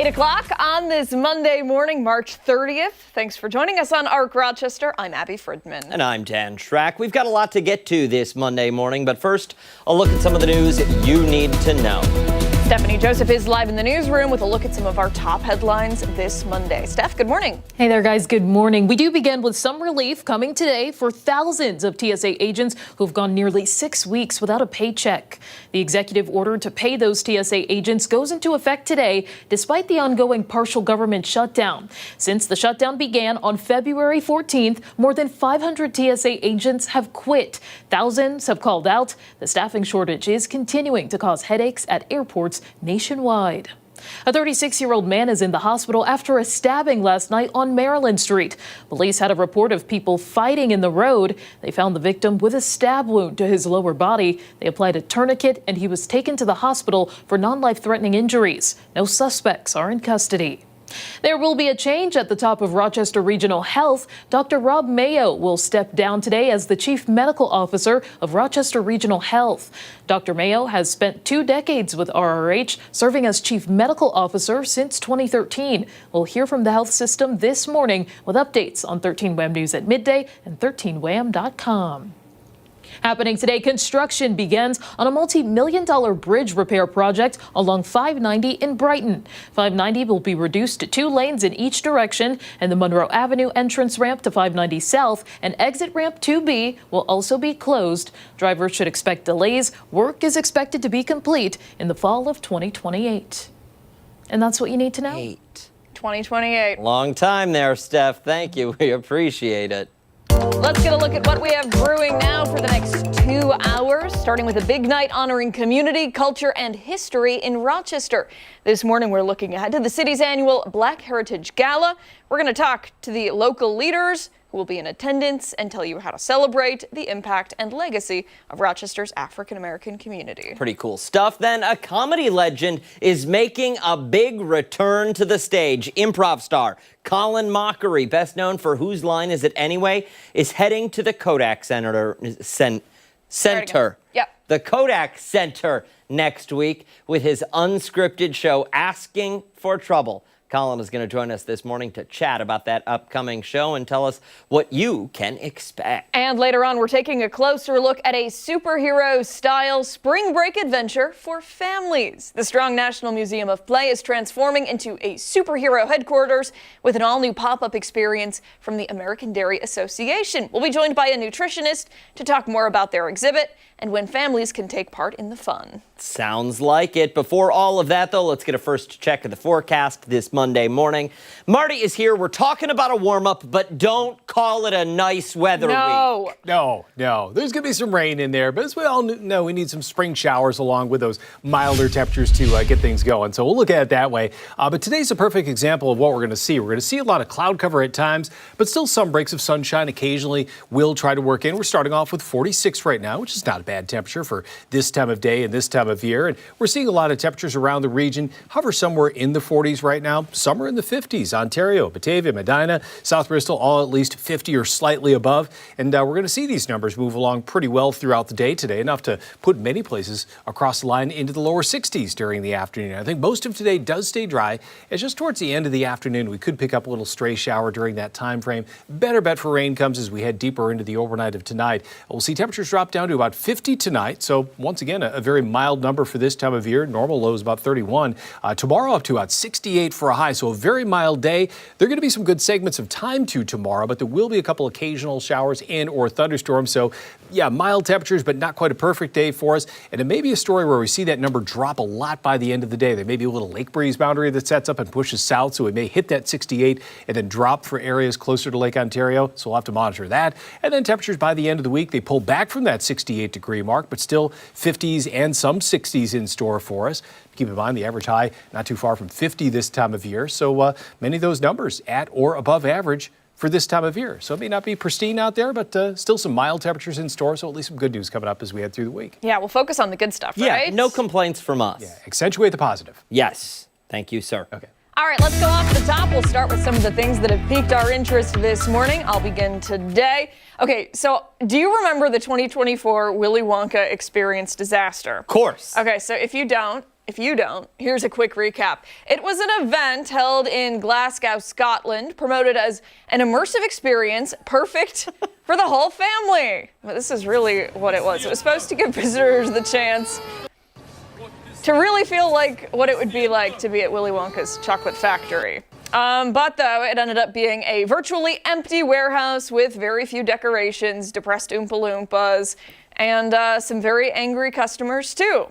8 o'clock on this Monday morning, March 30th. Thanks for joining us on ARC Rochester. I'm Abby Fridman. And I'm Dan Schrack. We've got a lot to get to this Monday morning, but first, a look at some of the news you need to know. Stephanie Joseph is live in the newsroom with a look at some of our top headlines this Monday. Steph, good morning. Hey there, guys. Good morning. We do begin with some relief coming today for thousands of TSA agents who've gone nearly 6 weeks without a paycheck. The executive order to pay those TSA agents goes into effect today, despite the ongoing partial government shutdown. Since the shutdown began on February 14th, more than 500 TSA agents have quit. Thousands have called out. The staffing shortage is continuing to cause headaches at airports nationwide. A 36-year-old man is in the hospital after a stabbing last night on Maryland Street. Police had a report of people fighting in the road. They found the victim with a stab wound to his lower body. They applied a tourniquet and he was taken to the hospital for non-life-threatening injuries. No suspects are in custody. There will be a change at the top of Rochester Regional Health. Dr. Rob Mayo will step down today as the Chief Medical Officer of Rochester Regional Health. Dr. Mayo has spent 2 decades with RRH, serving as Chief Medical Officer since 2013. We'll hear from the health system this morning with updates on 13 WHAM News at midday and 13wham.com. Happening today, construction begins on a multi-million-dollar bridge repair project along 590 in Brighton. 590 will be reduced to 2 lanes in each direction, and the Monroe Avenue entrance ramp to 590 South and exit ramp 2B will also be closed. Drivers should expect delays. Work is expected to be complete in the fall of 2028. And that's what you need to know. 2028. Long time there, Steph. Thank you. We appreciate it. Let's get a look at what we have brewing now for the next 2 hours, starting with a big night honoring community, culture, and history in Rochester. This morning, we're looking ahead to the city's annual Black Heritage Gala. We're going to talk to the local leaders who will be in attendance and tell you how to celebrate the impact and legacy of Rochester's African-American community. Pretty cool stuff. Then a comedy legend is making a big return to the stage. Improv star Colin Mochrie, best known for Whose Line Is It Anyway?, is heading to the Kodak Center. Yep. The Kodak Center next week with his unscripted show, Asking for Trouble. Colin is going to join us this morning to chat about that upcoming show and tell us what you can expect. And later on, we're taking a closer look at a superhero-style spring break adventure for families. The Strong National Museum of Play is transforming into a superhero headquarters with an all-new pop-up experience from the American Dairy Association. We'll be joined by a nutritionist to talk more about their exhibit and when families can take part in the fun. Sounds like it. Before all of that, though, let's get a first check of the forecast this Monday morning. Marty is here. We're talking about a warm-up, but don't call it a nice weather week. No. There's going to be some rain in there, but as we all know, we need some spring showers along with those milder temperatures to get things going. So we'll look at it that way. But today's a perfect example of what we're going to see. We're going to see a lot of cloud cover at times, but still some breaks of sunshine occasionally will try to work in. We're starting off with 46 right now, which is not a bad temperature for this time of day and this time of year. And we're seeing a lot of temperatures around the region hover somewhere in the 40s right now. Some are in the 50s. Ontario, Batavia, Medina, South Bristol, all at least 50 or slightly above. And we're going to see these numbers move along pretty well throughout the day today, enough to put many places across the line into the lower 60s during the afternoon. I think most of today does stay dry. It's just towards the end of the afternoon, we could pick up a little stray shower during that time frame. Better bet for rain comes as we head deeper into the overnight of tonight. We'll see temperatures drop down to about 50 tonight. So once again, a very mild number for this time of year. Normal low is about 31. Tomorrow up to about 68 for a high. So a very mild day. There are going to be some good segments of time to tomorrow, but there will be a couple occasional showers and or thunderstorms. So yeah, mild temperatures, but not quite a perfect day for us. And it may be a story where we see that number drop a lot by the end of the day. There may be a little lake breeze boundary that sets up and pushes south. So we may hit that 68 and then drop for areas closer to Lake Ontario. So we'll have to monitor that. And then temperatures by the end of the week, they pull back from that 68 degree mark, but still 50s and some 60s in store for us. Keep in mind the average high not too far from 50 this time of year. So many of those numbers at or above average for this time of year. So it may not be pristine out there, but still some mild temperatures in store. So at least some good news coming up as we head through the week. Yeah, we'll focus on the good stuff, right? Yeah, no complaints from us. Yeah, accentuate the positive. Yes. Thank you, sir. Okay. All right, let's go off the top. We'll start with some of the things that have piqued our interest this morning. I'll begin today. Okay, so do you remember the 2024 Willy Wonka experience disaster? Of course. Okay, so if you don't, if you don't, here's a quick recap. It was an event held in Glasgow, Scotland, promoted as an immersive experience perfect for the whole family. Well, this is really what it was. It was supposed to give visitors the chance to really feel like what it would be like to be at Willy Wonka's chocolate factory. But though, it ended up being a virtually empty warehouse with very few decorations, depressed Oompa Loompas, and some very angry customers too.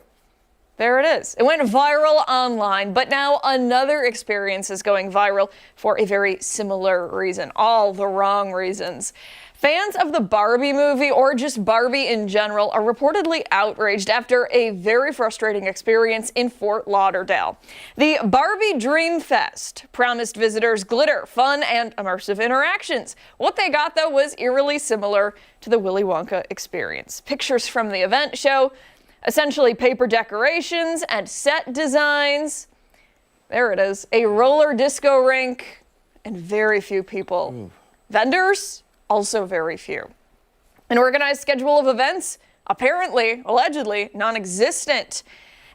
There it is. It went viral online, but now another experience is going viral for a very similar reason. All the wrong reasons. Fans of the Barbie movie, or just Barbie in general, are reportedly outraged after a very frustrating experience in Fort Lauderdale. The Barbie Dream Fest promised visitors glitter, fun, and immersive interactions. What they got, though, was eerily similar to the Willy Wonka experience. Pictures from the event show essentially paper decorations and set designs. There it is. A roller disco rink and very few people. Ooh. Vendors, also very few. An organized schedule of events, apparently, allegedly, non-existent.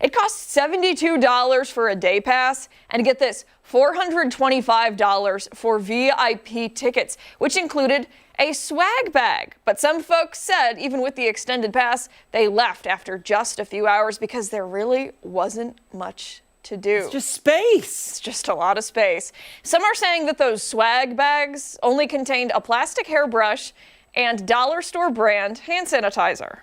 It costs $72 for a day pass, and get this, $425 for VIP tickets, which included a swag bag. But some folks said, even with the extended pass, they left after just a few hours because there really wasn't much to do. It's just space. It's just a lot of space. Some are saying that those swag bags only contained a plastic hairbrush and dollar store brand hand sanitizer.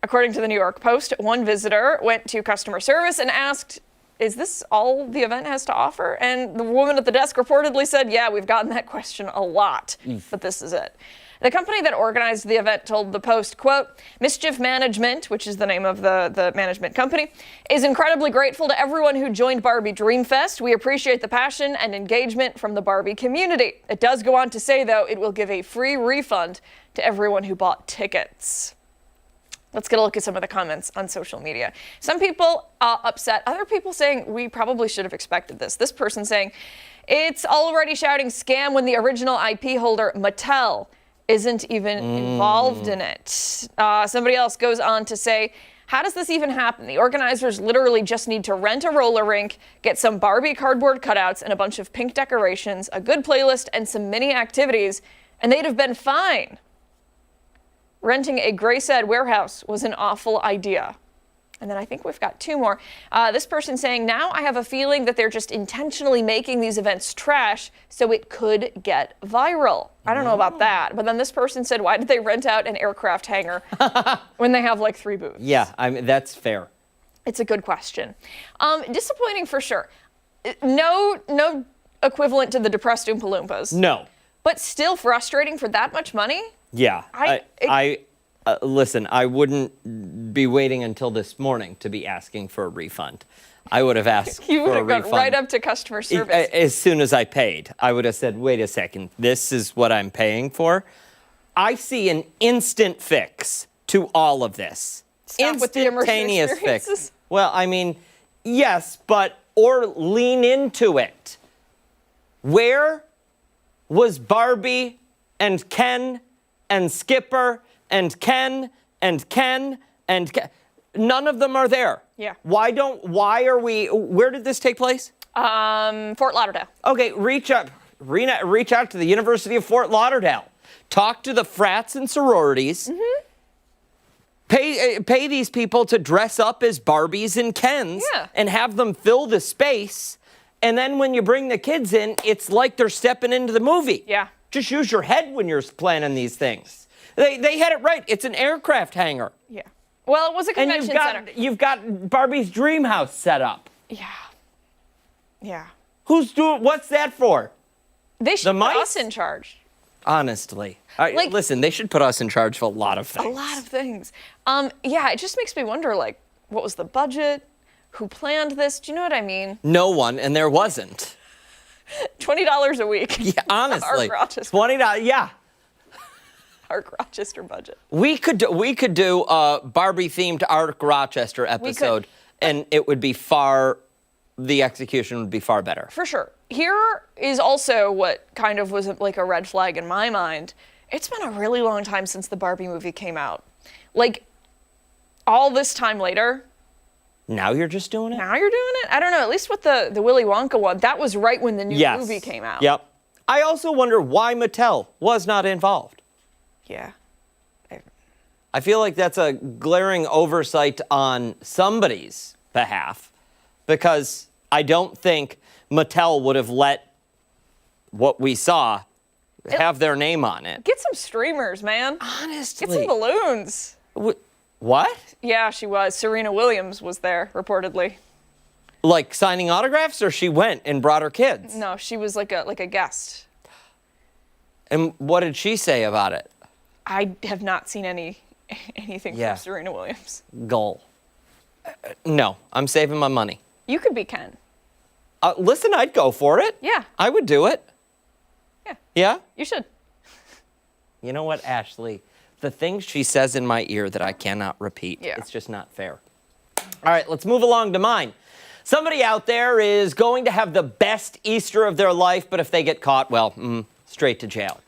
According to the New York Post, one visitor went to customer service and asked, "Is this all the event has to offer?" And the woman at the desk reportedly said, "Yeah, we've gotten that question a lot, but this is it." The company that organized the event told the Post, quote, "Mischief Management," which is the name of the management company, "is incredibly grateful to everyone who joined Barbie Dream Fest. We appreciate the passion and engagement from the Barbie community." It does go on to say, though, it will give a free refund to everyone who bought tickets. Let's get a look at some of the comments on social media. Some people upset, other people saying we probably should have expected this. This person saying, "It's already shouting scam when the original IP holder, Mattel, isn't even involved in it." Somebody else goes on to say, "How does this even happen? The organizers literally just need to rent a roller rink, get some Barbie cardboard cutouts and a bunch of pink decorations, a good playlist, and some mini activities, and they'd have been fine. Renting a Grayside warehouse was an awful idea." And then I think we've got two more. This person saying, "Now I have a feeling that they're just intentionally making these events trash so it could get viral." I don't know about that. But then this person said, "Why did they rent out an aircraft hangar when they have like 3 booths?" Yeah, I mean, that's fair. It's a good question. Disappointing for sure. No equivalent to the depressed Oompa Loompas. No. But still frustrating for that much money? Yeah. Listen, I wouldn't be waiting until this morning to be asking for a refund. I would have asked You would for a have gone refund. right up to customer service. As soon as I paid, I would have said, "Wait a second, this is what I'm paying for." I see an instant fix to all of this. Stop with the immersive Instantaneous experiences. fix. Well, I mean, yes, or lean into it. Where was Barbie and Ken and Skipper and Ken and Ken and Ken? None of them are there. Yeah. Where did this take place? Fort Lauderdale. Okay, reach out to the University of Fort Lauderdale. Talk to the frats and sororities. Pay these people to dress up as Barbies and Kens and have them fill the space. And then when you bring the kids in, it's like they're stepping into the movie. Yeah. Just use your head when you're planning these things. They had it right. It's an aircraft hangar. Yeah. Well, it was a And convention center. you've got Barbie's dream house set up. Yeah. Yeah. What's that for? They should put mice? us in charge. Honestly. Like- Listen, they should put us in charge of a lot of things. A lot of things. Yeah, it just makes me wonder, like, what was the budget? Who planned this? Do you know what I mean? No one, and there wasn't. $20 a week. Yeah, honestly. Arc Rochester. $20, yeah. Arc Rochester budget. We could do a Barbie-themed Arc Rochester episode, and it would be the execution would be far better. For sure. Here is also what kind of was like a red flag in my mind. It's been a really long time since the Barbie movie came out. Like, all this time later, Now you're just doing it? Now you're doing it? I don't know. At least with the Willy Wonka one, that was right when the new movie came out. Yep. I also wonder why Mattel was not involved. Yeah. I feel like that's a glaring oversight on somebody's behalf, because I don't think Mattel would have let what we saw have their name on it. Get some streamers, man. Honestly. Get some balloons. What? Yeah, she was. Serena Williams was there, reportedly. Like signing autographs, or she went and brought her kids? No, she was like a guest. And what did she say about it? I have not seen anything from Serena Williams. Goal. No, I'm saving my money. You could be Ken. Listen, I'd go for it. Yeah. I would do it. Yeah. Yeah? You should. You know what, Ashley? The things she says in my ear that I cannot repeat. Yeah. It's just not fair. All right, let's move along to mine. Somebody out there is going to have the best Easter of their life, but if they get caught, well, straight to jail.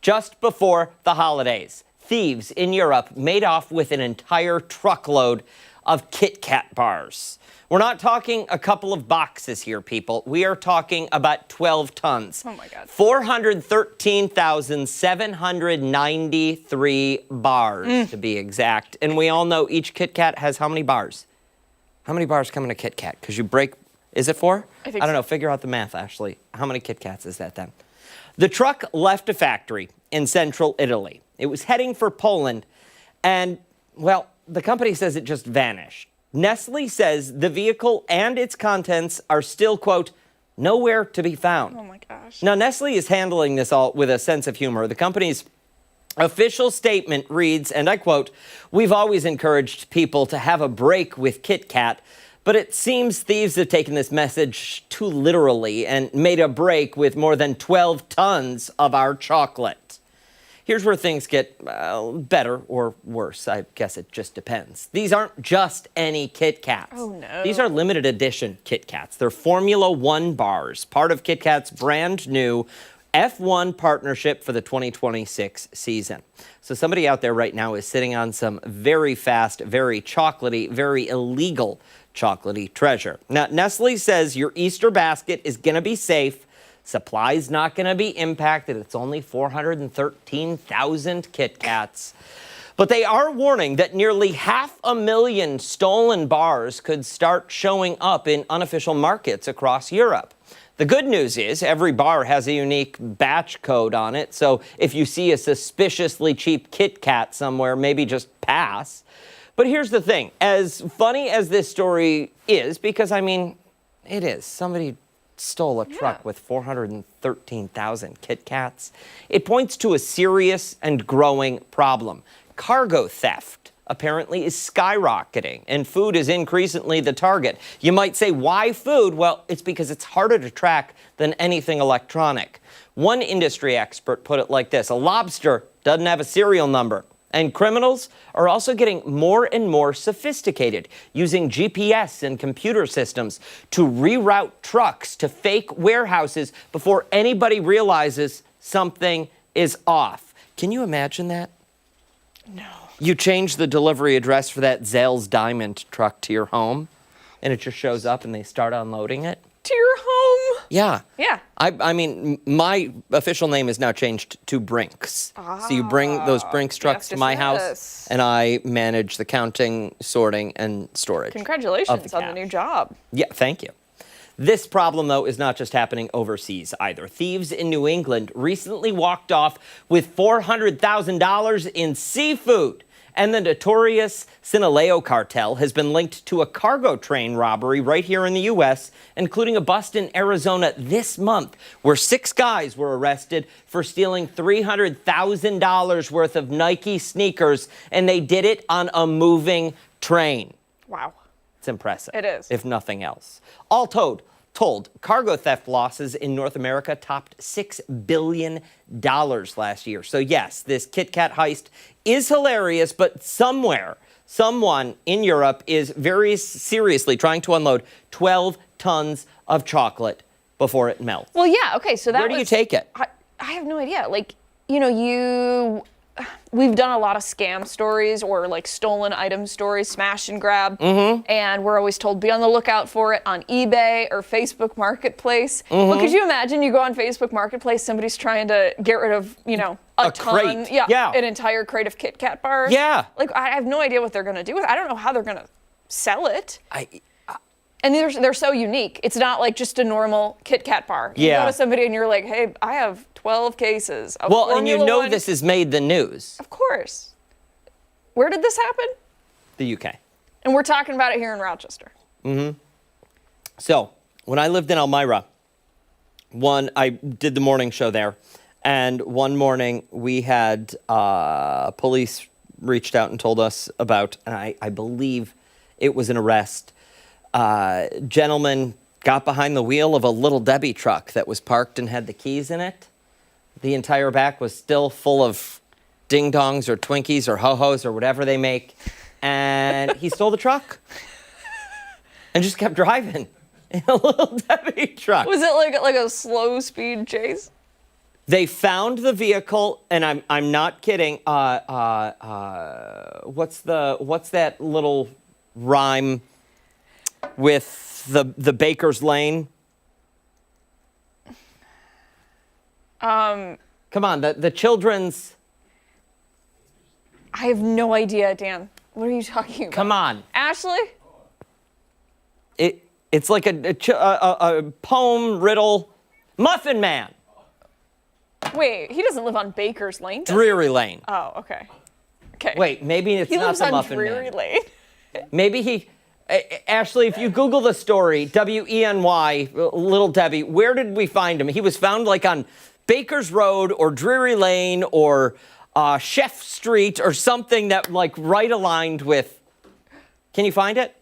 Just before the holidays, thieves in Europe made off with an entire truckload of Kit Kat bars. We're not talking a couple of boxes here, people. We are talking about 12 tons. Oh, my God. 413,793 bars, to be exact. And we all know each Kit Kat has how many bars? How many bars come in a Kit Kat? Because you break, is it 4? I think I don't so. know. Figure out the math, Ashley. How many Kit Kats is that then? The truck left a factory in central Italy. It was heading for Poland, and, well, the company says it just vanished. Nestle says the vehicle and its contents are still, quote, nowhere to be found. Oh, my gosh. Now, Nestle is handling this all with a sense of humor. The company's official statement reads, and I quote, "We've always encouraged people to have a break with Kit Kat, but it seems thieves have taken this message too literally and made a break with more than 12 tons of our chocolate." Here's where things get better or worse. I guess it just depends. These aren't just any Kit Kats. Oh, no. These are limited edition Kit Kats. They're Formula One bars, part of Kit Kat's brand new F1 partnership for the 2026 season. So somebody out there right now is sitting on some very fast, very chocolatey, very illegal chocolatey treasure. Now, Nestle says your Easter basket is going to be safe. Supply's not going to be impacted. It's only 413,000 Kit Kats. But they are warning that nearly 500,000 stolen bars could start showing up in unofficial markets across Europe. The good news is every bar has a unique batch code on it, so if you see a suspiciously cheap Kit Kat somewhere, maybe just pass. But here's the thing. As funny as this story is, because, I mean, it is. Somebody stole a truck with 413,000 Kit Kats. It points to a serious and growing problem. Cargo theft apparently is skyrocketing, and food is increasingly the target. You might say, why food? Well, it's because it's harder to track than anything electronic. One industry expert put it like this: a lobster doesn't have a serial number. And criminals are also getting more and more sophisticated, using GPS and computer systems to reroute trucks to fake warehouses before anybody realizes something is off. Can you imagine that? No. You change the delivery address for that Zales Diamond truck to your home, and it just shows up and they start unloading it? To your home? Yeah. Yeah. I mean, my official name is now changed to Brinks. So you bring those Brinks trucks to my house, and I manage the counting, sorting, and storage. Congratulations on the new job. Yeah, thank you. This problem, though, is not just happening overseas either. Thieves in New England recently walked off with $400,000 in seafood. And the notorious Sinaloa cartel has been linked to a cargo train robbery right here in the U.S., including a bust in Arizona this month, where 6 guys were arrested for stealing $300,000 worth of Nike sneakers, and they did it on a moving train. Wow. It's impressive. It is. If nothing else. All told, cargo theft losses in North America topped $6 billion last year. So yes, this Kit Kat heist is hilarious, but someone in Europe is very seriously trying to unload 12 tons of chocolate before it melts. Well, yeah, okay, so that Where do you take it? I have no idea. Like, you know, we've done a lot of scam stories or like stolen item stories, smash and grab, and we're always told be on the lookout for it on eBay or Facebook Marketplace. But could you imagine you go on Facebook Marketplace, somebody's trying to get rid of, a ton, crate. Yeah. an entire crate of Kit Kat bars. Yeah. Like I have no idea what they're gonna do with it. I don't know how they're gonna sell it. And they're so unique. It's not like just a normal Kit Kat bar. You go to somebody and you're like, hey, I have 12 cases of Formula One. This has made the news. Of course. Where did this happen? The UK. And we're talking about it here in Rochester. So when I lived in Elmira, I did the morning show there, and one morning we had police reached out and told us about, and I believe it was an arrest. Gentleman got behind the wheel of a Little Debbie truck that was parked and had the keys in it. The entire back was still full of ding-dongs or Twinkies or Ho-Hos or whatever they make. And he stole the truck and just kept driving in a Little Debbie truck. Was it like a slow speed chase? They found the vehicle, and I'm not kidding. What's that little rhyme with the Baker's Lane? Come on, the children's. I have no idea, Dan. What are you talking about? Come on, Ashley? It's like a poem riddle. Muffin Man. Wait, he doesn't live on Baker's Lane. does he? Drury Lane. Oh, okay. Okay. Wait, maybe it's He not lives the on Muffin Drury Man. Lane. Maybe he. Ashley, if you Google the story, WENY, Little Debbie, where did we find him? He was found like on Baker's Road or Drury Lane or Chef Street or something that like right aligned with. Can you find it?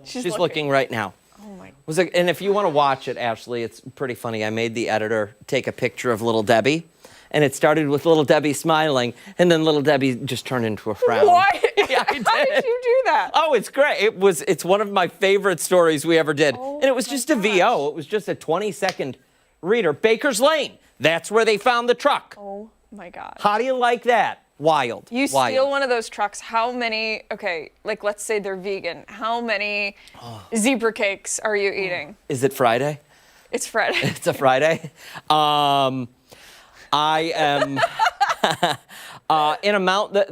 She's looking right now. Oh my. And if you want to watch it, Ashley, it's pretty funny. I made the editor take a picture of Little Debbie, and it started with Little Debbie smiling, and then Little Debbie just turned into a frown. What? Yeah, I did. How did you do that? Oh, it's great. It's one of my favorite stories we ever did. Oh and it was just a VO. It was just a 20-second reader. Baker's Lane. That's where they found the truck. Oh my God. How do you like that? Wild. You Wild. steal one of those trucks, how many, like let's say they're vegan, how many zebra cakes are you eating? Is it Friday? It's Friday. It's a Friday. I am in a mount that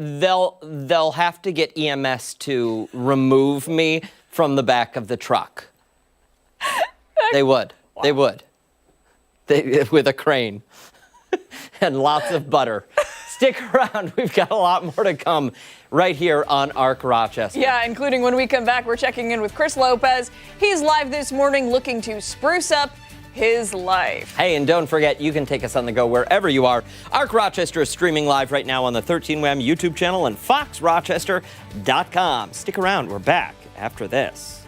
they'll have to get EMS to remove me from the back of the truck. They would. Wow. They would. With a crane and lots of butter. Stick around. We've got a lot more to come right here on Arc Rochester. Yeah, including when we come back, we're checking in with Chris Lopez. He's live this morning looking to spruce up his life. Hey, and don't forget, you can take us on the go wherever you are. Arc Rochester is streaming live right now on the 13WAM YouTube channel and foxrochester.com. Stick around. We're back after this.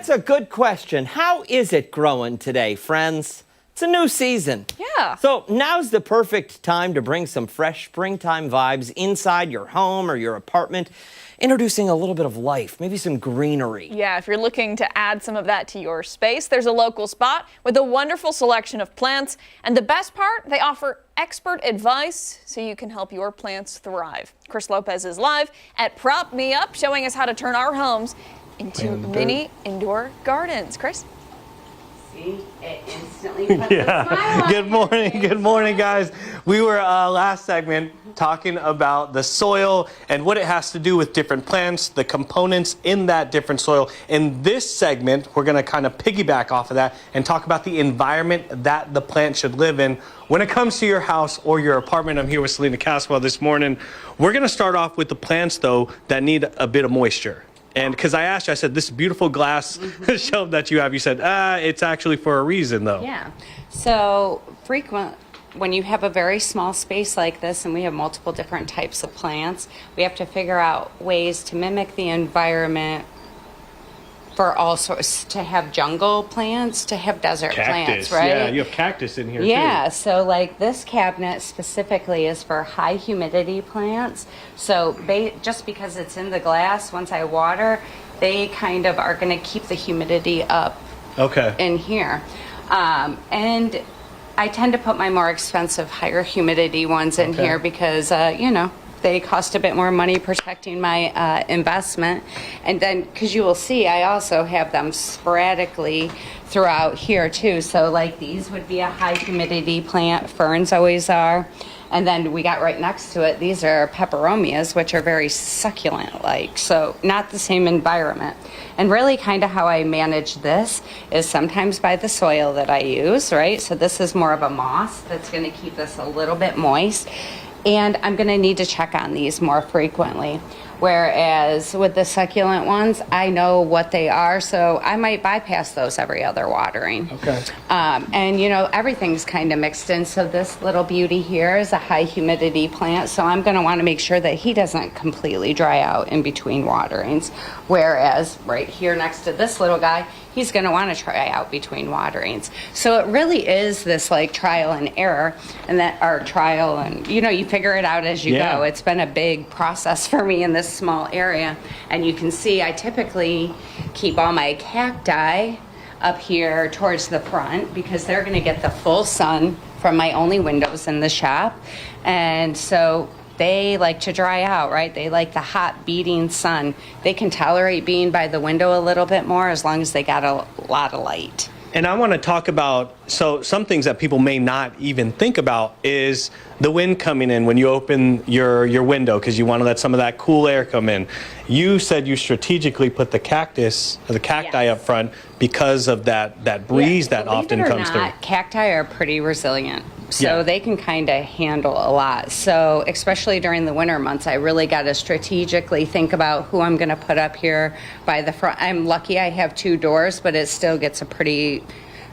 That's a good question. How is it growing today, friends? It's a new season. Yeah. So now's the perfect time to bring some fresh springtime vibes inside your home or your apartment, introducing a little bit of life, maybe some greenery. Yeah, if you're looking to add some of that to your space, there's a local spot with a wonderful selection of plants. And the best part, they offer expert advice so you can help your plants thrive. Chris Lopez is live at Prop Me Up, showing us how to turn our homes into mini indoor gardens. Chris? See, it instantly puts a smile on your face. Good morning, guys. We were last segment talking about the soil and what it has to do with different plants, the components in that different soil. In this segment, we're going to kind of piggyback off of that and talk about the environment that the plant should live in. When it comes to your house or your apartment, I'm here with Selena Caswell this morning. We're going to start off with the plants, though, that need a bit of moisture. And because I asked you, I said, this beautiful glass shelf that you have, you said, it's actually for a reason, though. Yeah. So when you have a very small space like this and we have multiple different types of plants, we have to figure out ways to mimic the environment for all sorts, to have jungle plants, to have desert plants, right? Yeah, you have cactus in here, too. Yeah, so like this cabinet specifically is for high humidity plants. So just because it's in the glass, once I water, they kind of are going to keep the humidity up in here. And I tend to put my more expensive, higher humidity ones in here because, you know, they cost a bit more money protecting my investment. And then, because you will see, I also have them sporadically throughout here too. So like these would be a high humidity plant. Ferns always are. And then we got right next to it, these are peperomias, which are very succulent-like. So not the same environment. And really kind of how I manage this is sometimes by the soil that I use, right? So this is more of a moss that's going to keep this a little bit moist. And I'm going to need to check on these more frequently. Whereas with the succulent ones, I know what they are, so I might bypass those every other watering. And you know, everything's kind of mixed in. So this little beauty here is a high humidity plant, so I'm going to want to make sure that he doesn't completely dry out in between waterings. Whereas right here next to this little guy, he's going to want to try out between waterings. So it really is this like trial and error, and that our trial and, you know, you figure it out as you go. It's been a big process for me in this small area. And you can see I typically keep all my cacti up here towards the front because they're going to get the full sun from my only windows in the shop. And so they like to dry out, right? They like the hot beating sun. They can tolerate being by the window a little bit more as long as they got a lot of light. And I want to talk about, so some things that people may not even think about is the wind coming in when you open your window because you want to let some of that cool air come in. You said you strategically put the cactus, or the cacti up front because of that breeze that often comes through. Cacti are pretty resilient. So they can kind of handle a lot. So especially during the winter months, I really got to strategically think about who I'm going to put up here by the front. I'm lucky I have 2 doors, but it still gets a pretty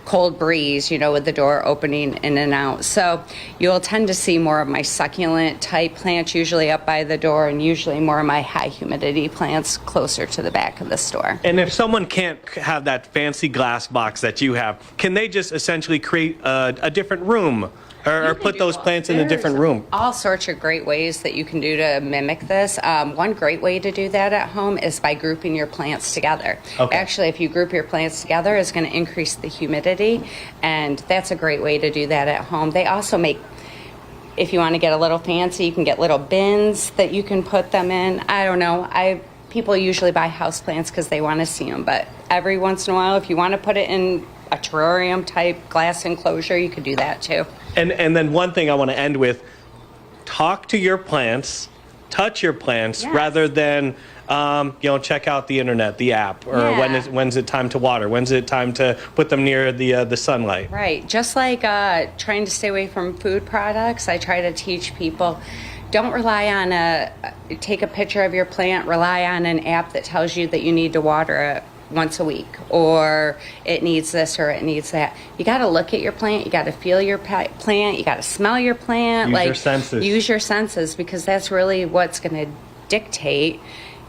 cold breeze, you know, with the door opening in and out. So you'll tend to see more of my succulent type plants usually up by the door, and usually more of my high humidity plants closer to the back of the store. And if someone can't have that fancy glass box that you have, can they just essentially create a different room? Or put those plants in a different room? All sorts of great ways that you can do to mimic this. One great way to do that at home is by grouping your plants together. Actually, if you group your plants together, it's going to increase the humidity, and that's a great way to do that at home. They also make, if you want to get a little fancy, you can get little bins that you can put them in. I don't know. People usually buy houseplants because they want to see them, but every once in a while, if you want to put it in a terrarium type glass enclosure, you could do that too. And then one thing I want to end with, talk to your plants, touch your plants, rather than check out the internet, the app, or when's it time to water, when's it time to put them near the sunlight. Right, just like trying to stay away from food products, I try to teach people, don't rely on take a picture of your plant, rely on an app that tells you that you need to water it once a week, or it needs this or it needs that. You got to look at your plant, you got to feel your plant, you got to smell your plant. Use your senses. Use your senses, because that's really what's going to dictate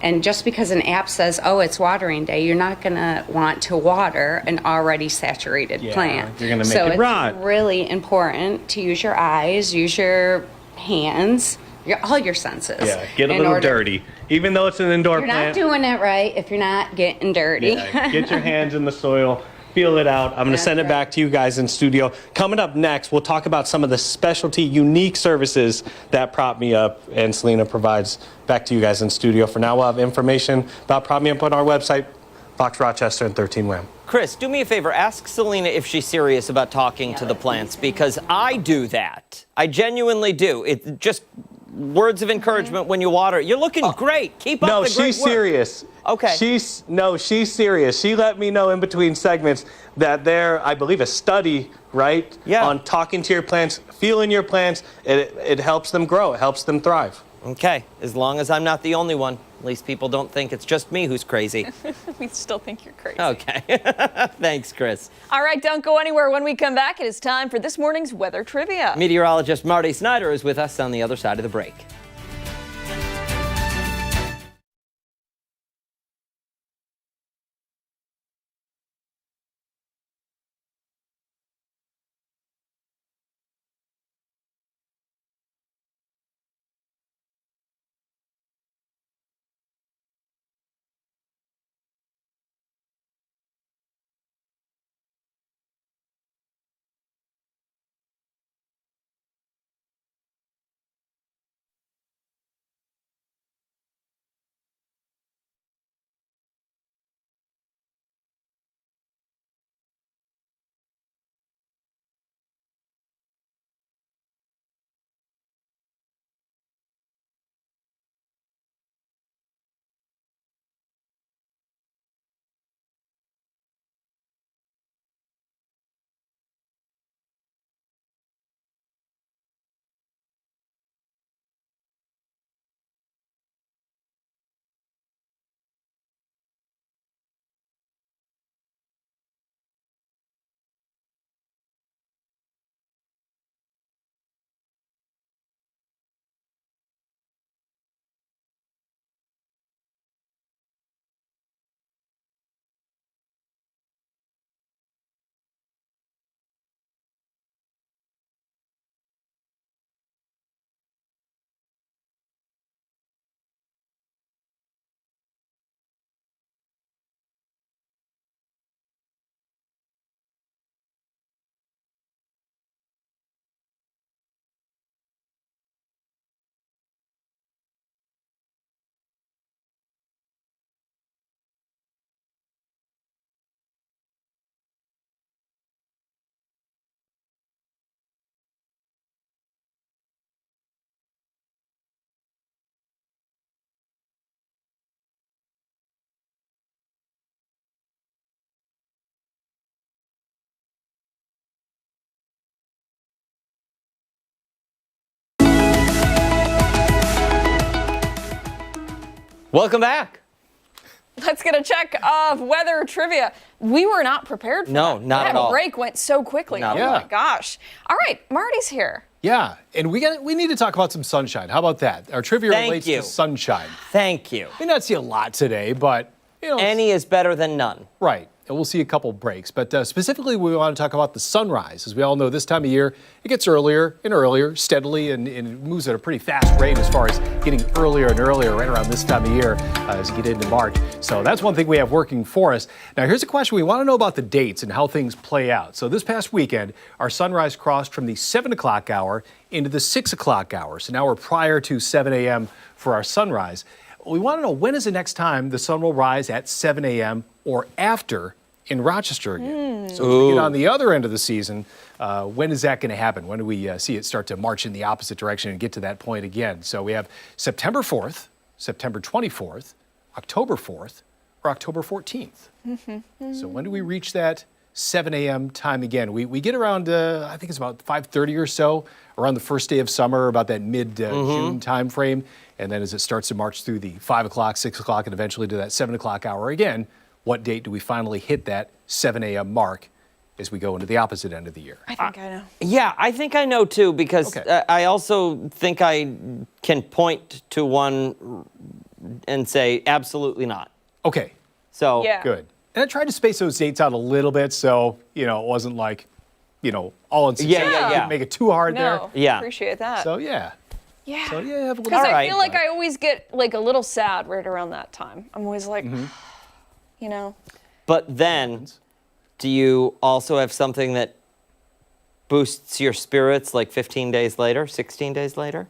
And just because an app says, oh, it's watering day, you're not going to want to water an already saturated plant. You're going to make so it rot. it's really important to use your eyes, use your hands, all your senses. Yeah, get a little dirty. Even though it's an indoor You're plant. not doing it right if you're not getting dirty. Yeah, get your hands in the soil. Feel it out. I'm going to send it back to you guys in studio. Coming up next, we'll talk about some of the specialty, unique services that Prop Me Up and Selena provides. Back to you guys in studio. For now, we'll have information about Prop Me Up on our website, Fox Rochester and 13 Wham. Chris, do me a favor. Ask Selena if she's serious about talking to the plants, because I do that. I genuinely do. It's just words of encouragement when you water. You're looking great. Keep up the great work. No, she's serious. Okay. She's serious. She let me know in between segments that I believe, a study, right? Yeah. On talking to your plants, feeling your plants, it helps them grow. It helps them thrive. Okay, as long as I'm not the only one. At least people don't think it's just me who's crazy. We still think you're crazy. Okay. Thanks, Chris. All right, don't go anywhere. When we come back, it is time for this morning's weather trivia. Meteorologist Marty Snyder is with us on the other side of the break. Welcome back. Let's get a check of weather trivia. We were not prepared for No, that. not at all. That break went so quickly. Not Oh at all. my gosh. All right, Marty's here. Yeah, and we need to talk about some sunshine. How about that? Our trivia Thank relates you. to sunshine. Thank you. We may not see a lot today, but Any is better than none. right. And we'll see a couple breaks. But specifically, we want to talk about the sunrise. As we all know, this time of year, it gets earlier and earlier, steadily, and it moves at a pretty fast rate as far as getting earlier and earlier right around this time of year as you get into March. So that's one thing we have working for us. Now, here's a question. We want to know about the dates and how things play out. So this past weekend, our sunrise crossed from the 7 o'clock hour into the 6 o'clock hour. So now we're prior to 7 a.m. for our sunrise. We want to know, when is the next time the sun will rise at 7 a.m. or after in Rochester again? So as we get on the other end of the season, when is that going to happen? When do we see it start to march in the opposite direction and get to that point again? So we have September 4th, September 24th, October 4th, or October 14th. So when do we reach that 7 a.m. time again? We get around, I think it's about 5:30 or so, around the first day of summer, about that mid-June time frame. And then as it starts to march through the 5 o'clock, 6 o'clock, and eventually to that 7 o'clock hour again, what date do we finally hit that 7 a.m. mark as we go into the opposite end of the year? I think I know. Yeah, I think I know too, because Okay. I also think I can point to one and say absolutely not. Okay, So Yeah. good. And I tried to space those dates out a little bit so, it wasn't like, all in succession. Yeah. Didn't make it too hard there. No. Yeah. Appreciate that. So, yeah. yeah. So, yeah, have a little Because I Alright. feel like I always get like a little sad right around that time. I'm always like, But then, do you also have something that boosts your spirits like 15 days later, 16 days later?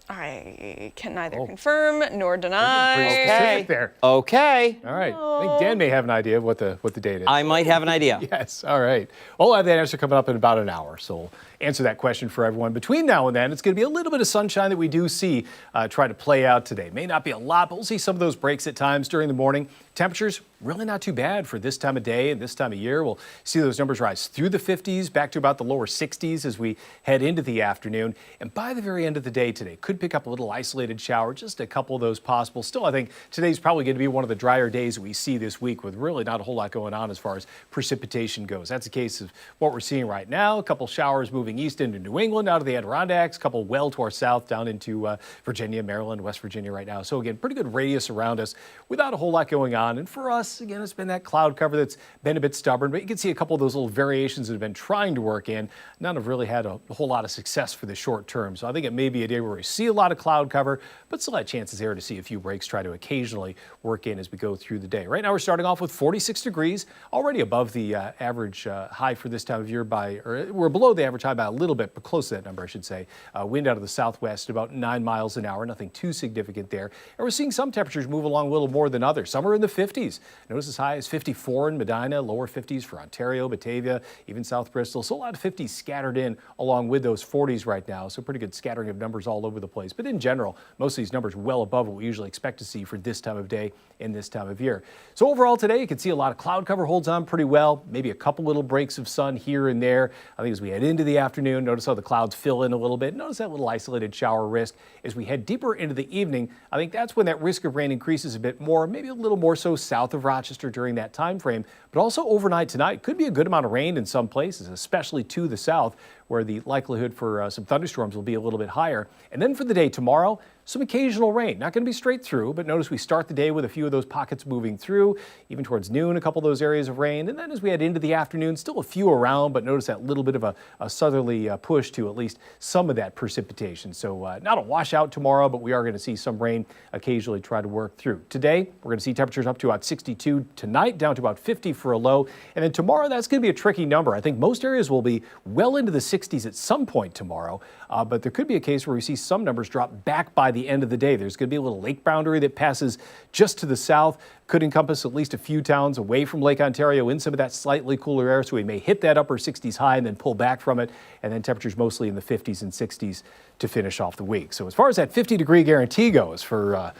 I can neither confirm nor deny. Pretty Okay. specific there. Okay. All right. I think Dan may have an idea of what the date is. I might have an idea. Yes, all right. We'll have that answer coming up in about an hour, so we'll answer that question for everyone. Between now and then, it's going to be a little bit of sunshine that we do see try to play out today. May not be a lot, but we'll see some of those breaks at times during the morning. Temperatures really not too bad for this time of day and this time of year. We'll see those numbers rise through the 50s, back to about the lower 60s as we head into the afternoon. And by the very end of the day today, could pick up a little isolated shower, just a couple of those possible. Still, I think today's probably going to be one of the drier days we see this week with really not a whole lot going on as far as precipitation goes. That's a case of what we're seeing right now. A couple showers moving east into New England, out of the Adirondacks, a couple well to our south down into Virginia, Maryland, West Virginia right now. So again, pretty good radius around us without a whole lot going on. And for us, again, it's been that cloud cover that's been a bit stubborn, but you can see a couple of those little variations that have been trying to work in. None have really had a whole lot of success for the short term. So I think it may be a day where we see a lot of cloud cover, but still have chances there to see a few breaks try to occasionally work in as we go through the day. Right now we're starting off with 46 degrees, already above the average high for this time of year we're below the average high by a little bit, but close to that number, I should say. Wind out of the southwest about 9 miles an hour, nothing too significant there. And we're seeing some temperatures move along a little more than others. Some are in the 50s. Notice as high as 54 in Medina, lower 50s for Ontario, Batavia, even South Bristol. So a lot of 50s scattered in along with those 40s right now. So pretty good scattering of numbers all over the place. But in general, most of these numbers well above what we usually expect to see for this time of day and this time of year. So overall today, you can see a lot of cloud cover holds on pretty well. Maybe a couple little breaks of sun here and there. I think as we head into the afternoon, notice how the clouds fill in a little bit. Notice that little isolated shower risk. As we head deeper into the evening, I think that's when that risk of rain increases a bit more, maybe a little more so south of Rochester during that time frame. But also overnight tonight, could be a good amount of rain in some places, especially to the south, where the likelihood for some thunderstorms will be a little bit higher. And then for the day tomorrow, some occasional rain. Not going to be straight through, but notice we start the day with a few of those pockets moving through. Even towards noon, a couple of those areas of rain. And then as we head into the afternoon, still a few around, but notice that little bit of a southerly push to at least some of that precipitation. So not a washout tomorrow, but we are going to see some rain occasionally try to work through. Today, we're going to see temperatures up to about 62 tonight, down to about 50 for a low. And then tomorrow, that's going to be a tricky number. I think most areas will be well into the 60s at some point tomorrow, but there could be a case where we see some numbers drop back by the end of the day. There's going to be a little lake boundary that passes just to the south, could encompass at least a few towns away from Lake Ontario in some of that slightly cooler air, so we may hit that upper 60s high and then pull back from it, and then temperatures mostly in the 50s and 60s to finish off the week. So as far as that 50-degree guarantee goes for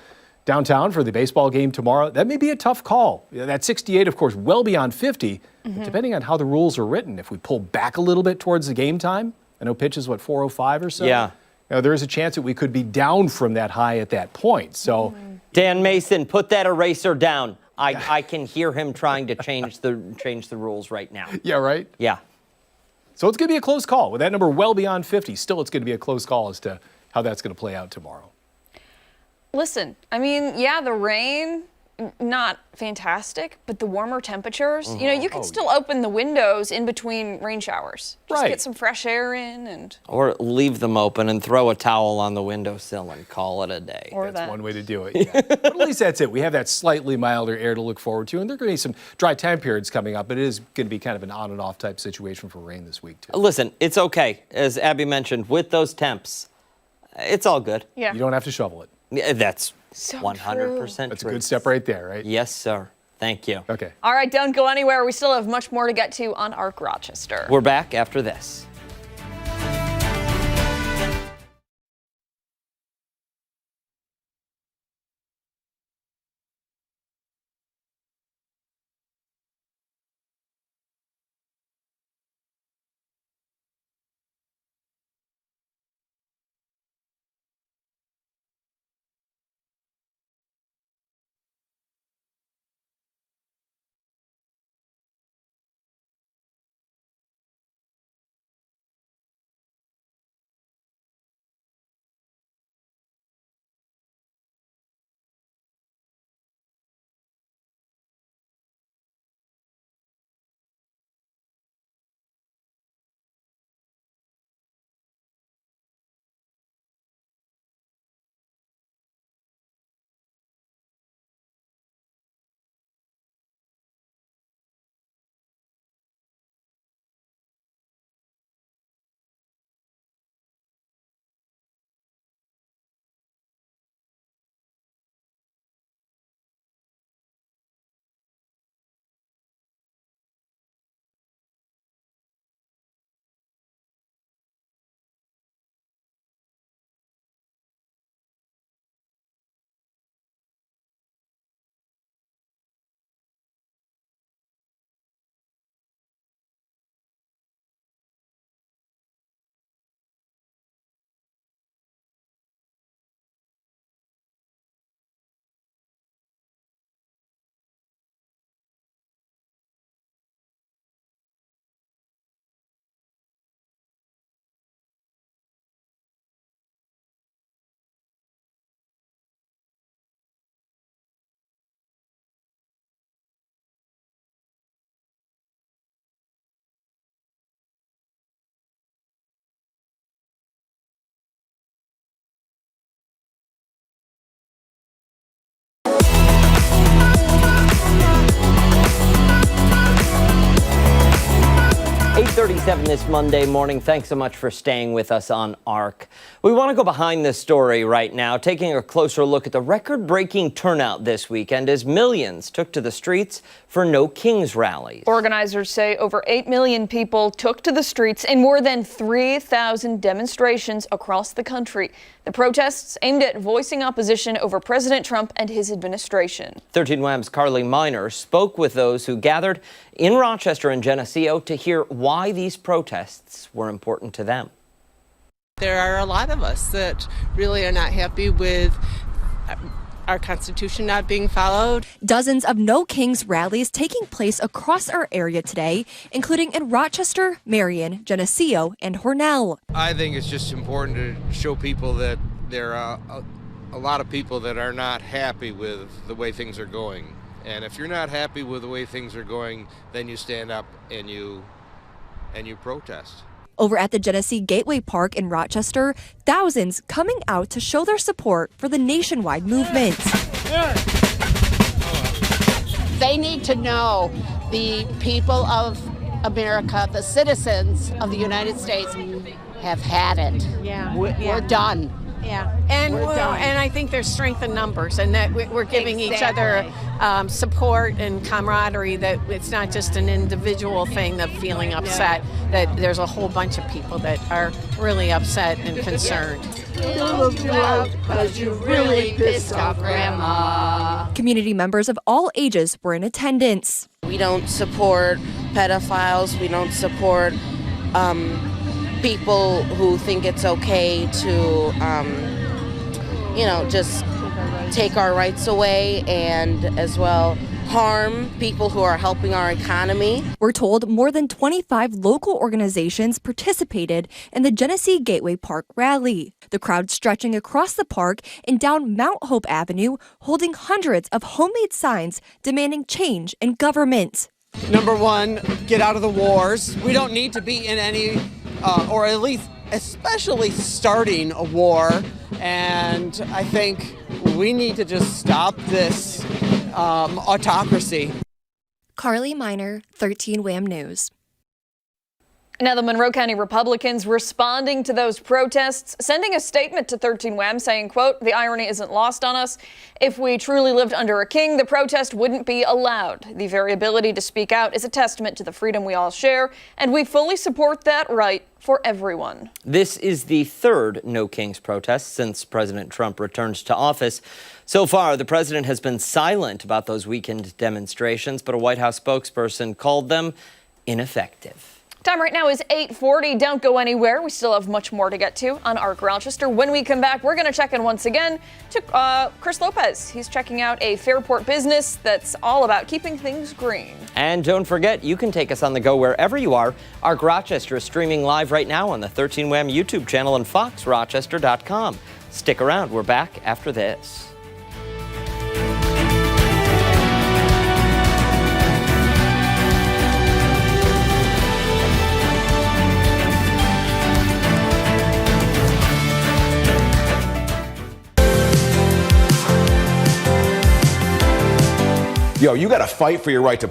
downtown for the baseball game tomorrow, that may be a tough call. That 68, of course, well beyond 50, but depending on how the rules are written, if we pull back a little bit towards the game time, I know pitch is, 4:05 or so? Yeah. There is a chance that we could be down from that high at that point. So, Dan Mason, put that eraser down. I can hear him trying to change the rules right now. yeah, right? Yeah. So it's going to be a close call. With that number well beyond 50, still it's going to be a close call as to how that's going to play out tomorrow. Listen, I mean, yeah, the rain, not fantastic, but the warmer temperatures, you can still open the windows in between rain showers. Just Right. get some fresh air in and Or leave them open and throw a towel on the windowsill and call it a day. or That's that. one way to do it. Yeah. But at least that's it. We have that slightly milder air to look forward to, and there are going to be some dry time periods coming up, but it is going to be kind of an on and off type situation for rain this week, too. Listen, it's okay. As Abby mentioned, with those temps, it's all good. Yeah. You don't have to shovel it. Yeah, that's So 100% That's a true. good step right there, right? Yes, sir. Thank you. Okay. All right, don't go anywhere. We still have much more to get to on Arc Rochester. We're back after this. 8:37 this Monday morning. Thanks so much for staying with us on ARC. We want to go behind this story right now, taking a closer look at the record-breaking turnout this weekend as millions took to the streets for No Kings rallies. Organizers say over 8 million people took to the streets in more than 3,000 demonstrations across the country. The protests aimed at voicing opposition over President Trump and his administration. 13 Wham's Colin Mochrie spoke with those who gathered in Rochester and Geneseo to hear why these protests were important to them. There are a lot of us that really are not happy with our Constitution not being followed. Dozens of No Kings rallies taking place across our area today, including in Rochester, Marion, Geneseo, and Hornell. I think it's just important to show people that there are a lot of people that are not happy with the way things are going. And if you're not happy with the way things are going, then you stand up and you protest. Over at the Genesee Gateway Park in Rochester, thousands coming out to show their support for the nationwide movement. They need to know the people of America, the citizens of the United States, have had it. Yeah. We're done. Yeah, and I think there's strength in numbers, and that we're giving each other support and camaraderie. That it's not just an individual thing of feeling upset. That there's a whole bunch of people that are really upset and concerned. Because you really pissed off Grandma. Community members of all ages were in attendance. We don't support pedophiles. We don't support people who think it's okay to, just take our rights away and as well harm people who are helping our economy. We're told more than 25 local organizations participated in the Genesee Gateway Park rally. The crowd stretching across the park and down Mount Hope Avenue, holding hundreds of homemade signs demanding change in government. Number one, get out of the wars. We don't need to be in any or at least especially starting a war. And I think we need to just stop this autocracy. Carly Miner, 13 Wham News. Now, the Monroe County Republicans responding to those protests, sending a statement to 13 Wham saying, quote, "The irony isn't lost on us. If we truly lived under a king, the protest wouldn't be allowed. The very ability to speak out is a testament to the freedom we all share, and we fully support that right for everyone." This is the third No Kings protest since President Trump returned to office. So far, the president has been silent about those weekend demonstrations, but a White House spokesperson called them ineffective. Time right now is 8:40. Don't go anywhere. We still have much more to get to on ARC Rochester. When we come back, we're going to check in once again to Chris Lopez. He's checking out a Fairport business that's all about keeping things green. And don't forget, you can take us on the go wherever you are. ARC Rochester is streaming live right now on the 13 Wham YouTube channel and foxrochester.com. Stick around. We're back after this. Yo, you gotta fight for your right to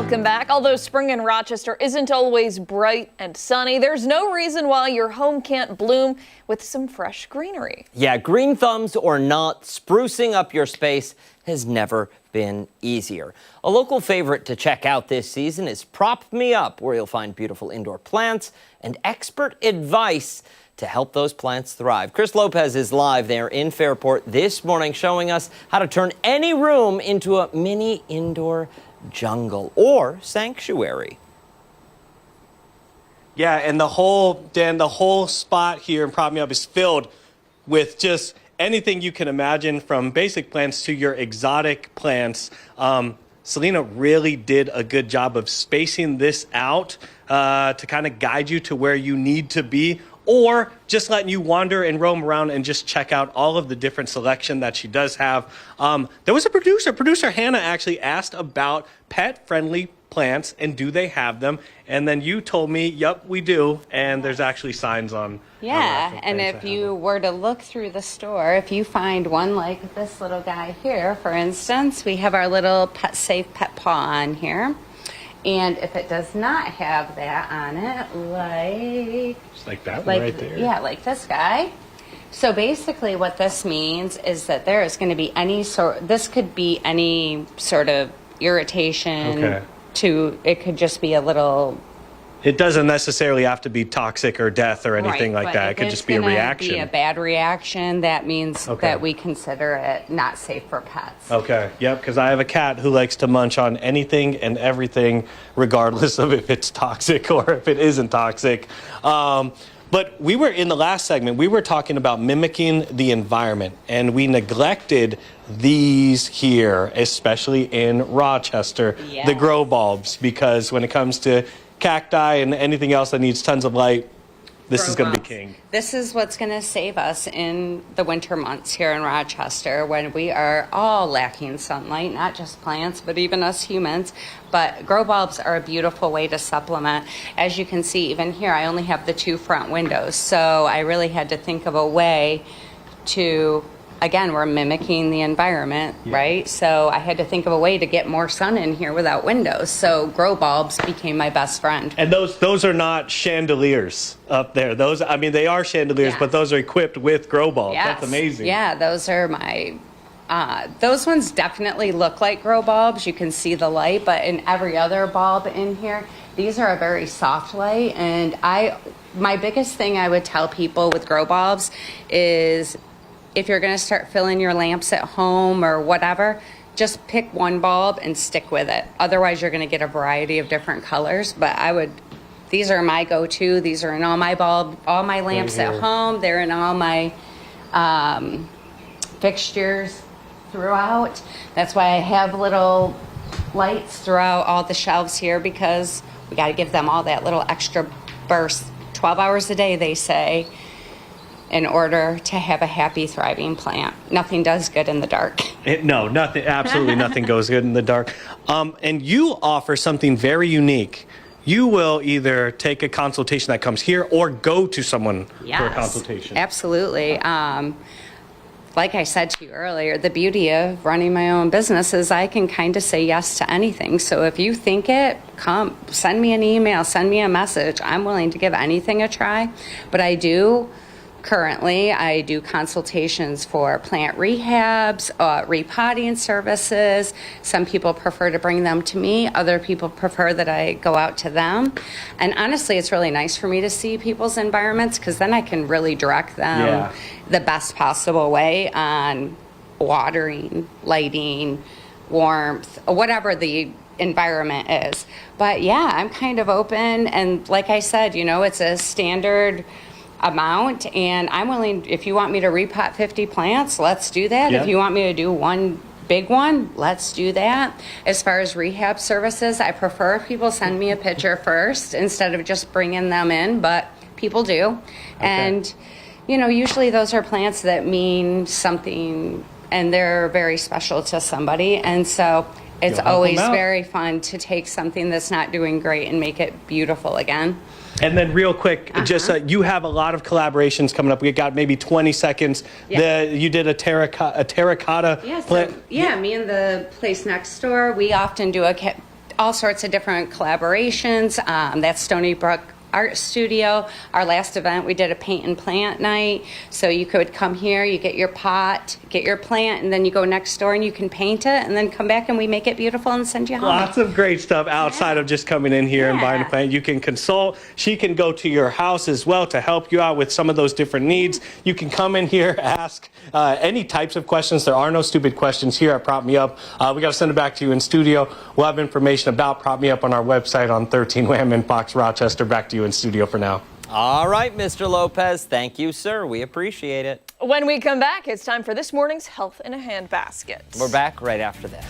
Welcome back. Although spring in Rochester isn't always bright and sunny, there's no reason why your home can't bloom with some fresh greenery. Yeah, green thumbs or not, sprucing up your space has never been easier. A local favorite to check out this season is Prop Me Up, where you'll find beautiful indoor plants and expert advice to help those plants thrive. Chris Lopez is live there in Fairport this morning, showing us how to turn any room into a mini indoor jungle or sanctuary. Yeah, and the whole spot here in Prop Me Up is filled with just anything you can imagine, from basic plants to your exotic plants. Selena really did a good job of spacing this out to kind of guide you to where you need to be, or just letting you wander and roam around and just check out all of the different selection that she does have. There was a producer Hannah actually asked about pet-friendly plants and do they have them, and then you told me, yep, we do, and there's actually signs on. Yeah, and if you were to look through the store, if you find one like this little guy here, for instance, we have our little Pet Safe Pet Paw on here. And if it does not have that on it, Just like that one right there. Yeah, like this guy. So basically what this means is that there is going to be this could be any sort of irritation it could just be a little. It doesn't necessarily have to be toxic or death or anything like that. It could just be a reaction. Be a bad reaction, that means that we consider it not safe for pets. Okay, yep, because I have a cat who likes to munch on anything and everything, regardless of if it's toxic or if it isn't toxic. But we were in the last segment, we were talking about mimicking the environment, and we neglected these here, especially in Rochester, the grow bulbs, because when it comes to cacti and anything else that needs tons of light, this is going to be king. This is what's going to save us in the winter months here in Rochester, when we are all lacking sunlight, not just plants, but even us humans. But grow bulbs are a beautiful way to supplement. As you can see, even here, I only have the 2 front windows. So I really had to think of a way to, again, we're mimicking the environment, right? So I had to think of a way to get more sun in here without windows. So grow bulbs became my best friend. And those are not chandeliers up there. Those, I mean, they are chandeliers, but those are equipped with grow bulbs. Yes. That's amazing. Yeah, those are my, those ones definitely look like grow bulbs. You can see the light, but in every other bulb in here, these are a very soft light. And my biggest thing I would tell people with grow bulbs is, if you're going to start filling your lamps at home or whatever, just pick one bulb and stick with it. Otherwise, you're going to get a variety of different colors. But these are my go-to. These are in all my lamps at home. They're in all my fixtures throughout. That's why I have little lights throughout all the shelves here, because we got to give them all that little extra burst. 12 hours a day, they say, in order to have a happy, thriving plant. Nothing does good in the dark. No, nothing. Absolutely nothing goes good in the dark. And you offer something very unique. You will either take a consultation that comes here or go to someone for a consultation. Absolutely. Like I said to you earlier, the beauty of running my own business is I can kind of say yes to anything. So if you think it, come, send me an email, send me a message. I'm willing to give anything a try. But currently, I do consultations for plant rehabs, repotting services. Some people prefer to bring them to me. Other people prefer that I go out to them. And honestly, it's really nice for me to see people's environments, because then I can really direct them the best possible way on watering, lighting, warmth, whatever the environment is. But yeah, I'm kind of open. And like I said, it's a standard amount, and I'm willing, if you want me to repot 50 plants, let's do that. If you want me to do one big one, let's do that. As far as rehab services, I prefer if people send me a picture first instead of just bringing them in, but people do. And usually those are plants that mean something, and they're very special to somebody, and so it's always very fun to take something that's not doing great and make it beautiful again. And then real quick, just you have a lot of collaborations coming up. We got maybe 20 seconds. You did a terracotta plant. Me and the place next door, we often do all sorts of different collaborations. That's Stony Brook Art Studio. Our last event, we did a paint and plant night. So you could come here, you get your pot, get your plant, and then you go next door and you can paint it, and then come back and we make it beautiful and send you home. Lots of great stuff outside of just coming in here and buying a plant. You can consult. She can go to your house as well to help you out with some of those different needs. You can come in here, ask any types of questions. There are no stupid questions here at Prop Me Up. We got to send it back to you in studio. We'll have information about Prop Me Up on our website on 13 Wham in Fox Rochester. Back to you in studio for now. All right, Mr. Lopez. Thank you, sir. We appreciate it. When we come back, it's time for this morning's Health in a Handbasket. We're back right after this.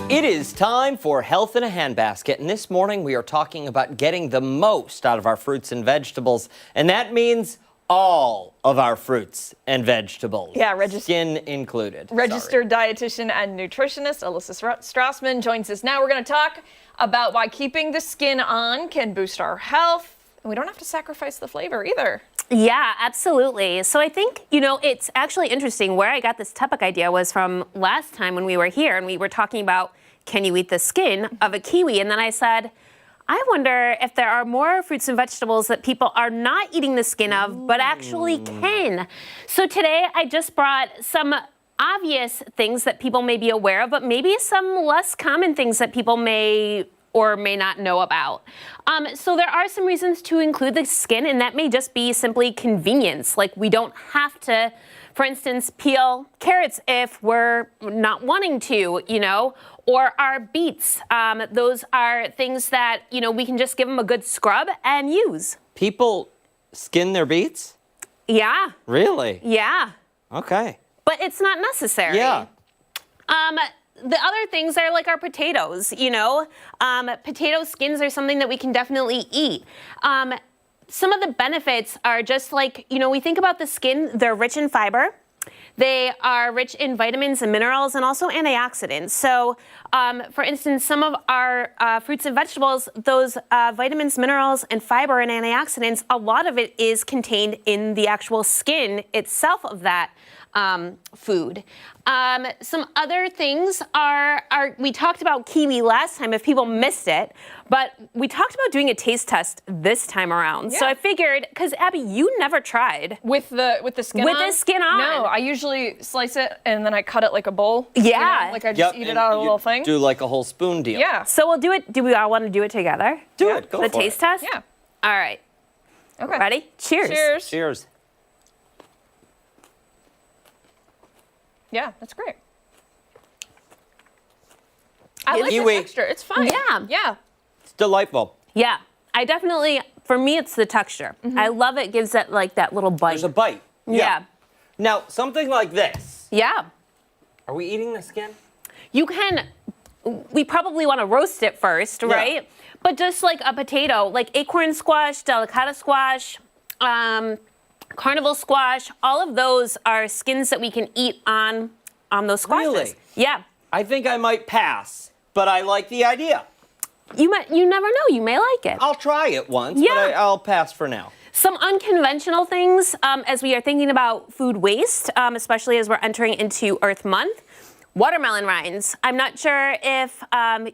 It is time for Health in a Handbasket, and this morning we are talking about getting the most out of our fruits and vegetables, and that means all of our fruits and vegetables. Yeah, skin included. Registered dietitian and nutritionist Alyssa Strassman joins us now. We're going to talk about why keeping the skin on can boost our health, and we don't have to sacrifice the flavor either. Yeah, absolutely. So I think, it's actually interesting. Where I got this topic idea was from last time when we were here and we were talking about, can you eat the skin of a kiwi? And then I said, I wonder if there are more fruits and vegetables that people are not eating the skin of, but actually can. So today I just brought some obvious things that people may be aware of, but maybe some less common things that people may or may not know about. So there are some reasons to include the skin, and that may just be simply convenience. Like we don't have to, for instance, peel carrots if we're not wanting to, or our beets. Those are things that, we can just give them a good scrub and use. People skin their beets? Yeah. Really? Yeah. Okay. But it's not necessary. Yeah. The other things are like our potatoes, Potato skins are something that we can definitely eat. Some of the benefits are just like, we think about the skin, they're rich in fiber. They are rich in vitamins and minerals and also antioxidants. So, for instance, some of our fruits and vegetables, those vitamins, minerals, and fiber and antioxidants, a lot of it is contained in the actual skin itself of that food. Some other things are we talked about kiwi last time if people missed it, but we talked about doing a taste test this time around. Yeah. So I figured, because Abby, you never tried. With the skin on? With the skin on. No, I usually slice it and then I cut it like a bowl. Yeah. Like I just eat it out of a little thing. Do like a whole spoon deal. Yeah. So we'll do it. Do we all want to do it together? Do it. Go for it. The taste test? Yeah. All right. Okay. Ready? Cheers. Cheers. Cheers. Yeah, that's great. I like the Kiwi. texture. It's fine. Yeah. Yeah. It's delightful. Yeah, I definitely, for me, it's the texture. I love it. Gives it like that little bite. There's a bite. Yeah. Now, something like this. Yeah. Are we eating the skin? You can, we probably want to roast it first, right? But just like a potato, like acorn squash, delicata squash, carnival squash, all of those are skins that we can eat on those squashes. Really? Yeah. I think I might pass, but I like the idea. You never know, you may like it. I'll try it once, Yeah. but I'll pass for now. Some unconventional things as we are thinking about food waste, especially as we're entering into Earth Month. Watermelon rinds. I'm not sure if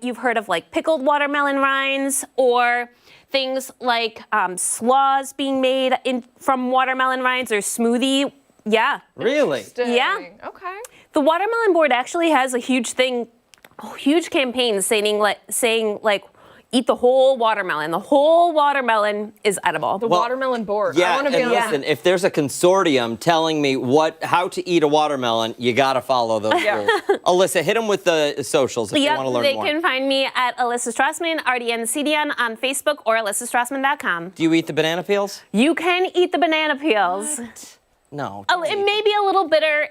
you've heard of like pickled watermelon rinds or things like slaws being made from watermelon rinds or smoothie. Yeah. Really? Yeah. Okay. The Watermelon Board actually has a huge campaign saying like eat the whole watermelon. The whole watermelon is edible. The watermelon board. Yeah, I want to be and on that. listen, if there's a consortium telling me how to eat a watermelon, you got to follow those rules. Alyssa, hit them with the socials if you want to learn they more. can find me at Alyssa Strassman, RDNCDN on Facebook or alyssastrassman.com. Do you eat the banana peels? You can eat the banana peels. What? No. It may be a little bitter.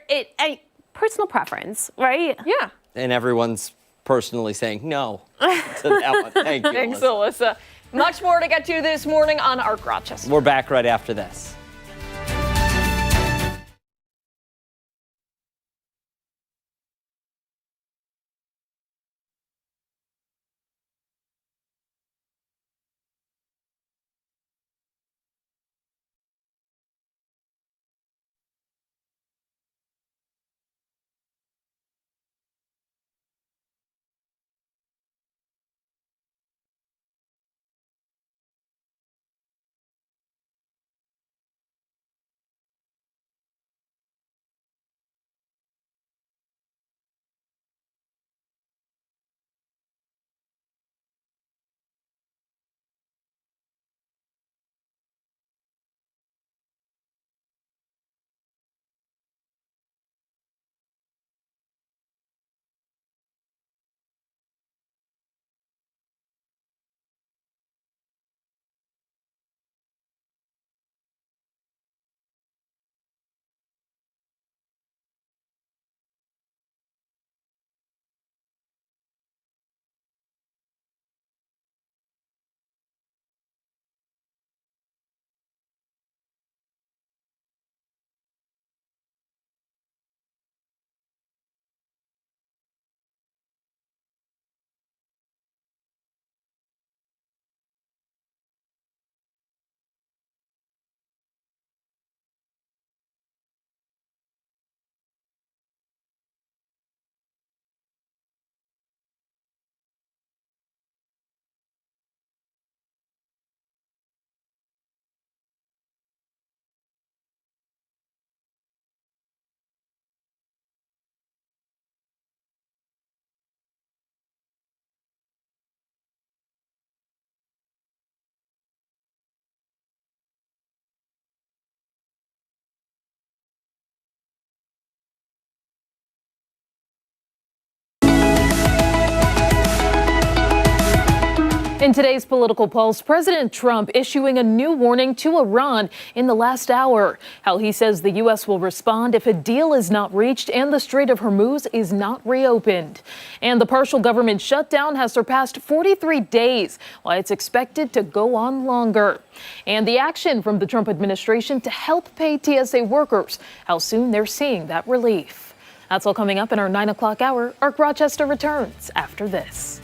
Personal preference, right? Yeah. And everyone's personally saying no to that one. Thank you. Thanks, Alyssa. Alyssa. Much more to get to this morning on Arc Rochester. We're back right after this. In today's political pulse, President Trump issuing a new warning to Iran in the last hour. How he says the U.S. will respond if a deal is not reached and the Strait of Hormuz is not reopened. And the partial government shutdown has surpassed 43 days, while it's expected to go on longer. And the action from the Trump administration to help pay TSA workers, how soon they're seeing that relief. That's all coming up in our 9 o'clock hour. Arc Rochester returns after this.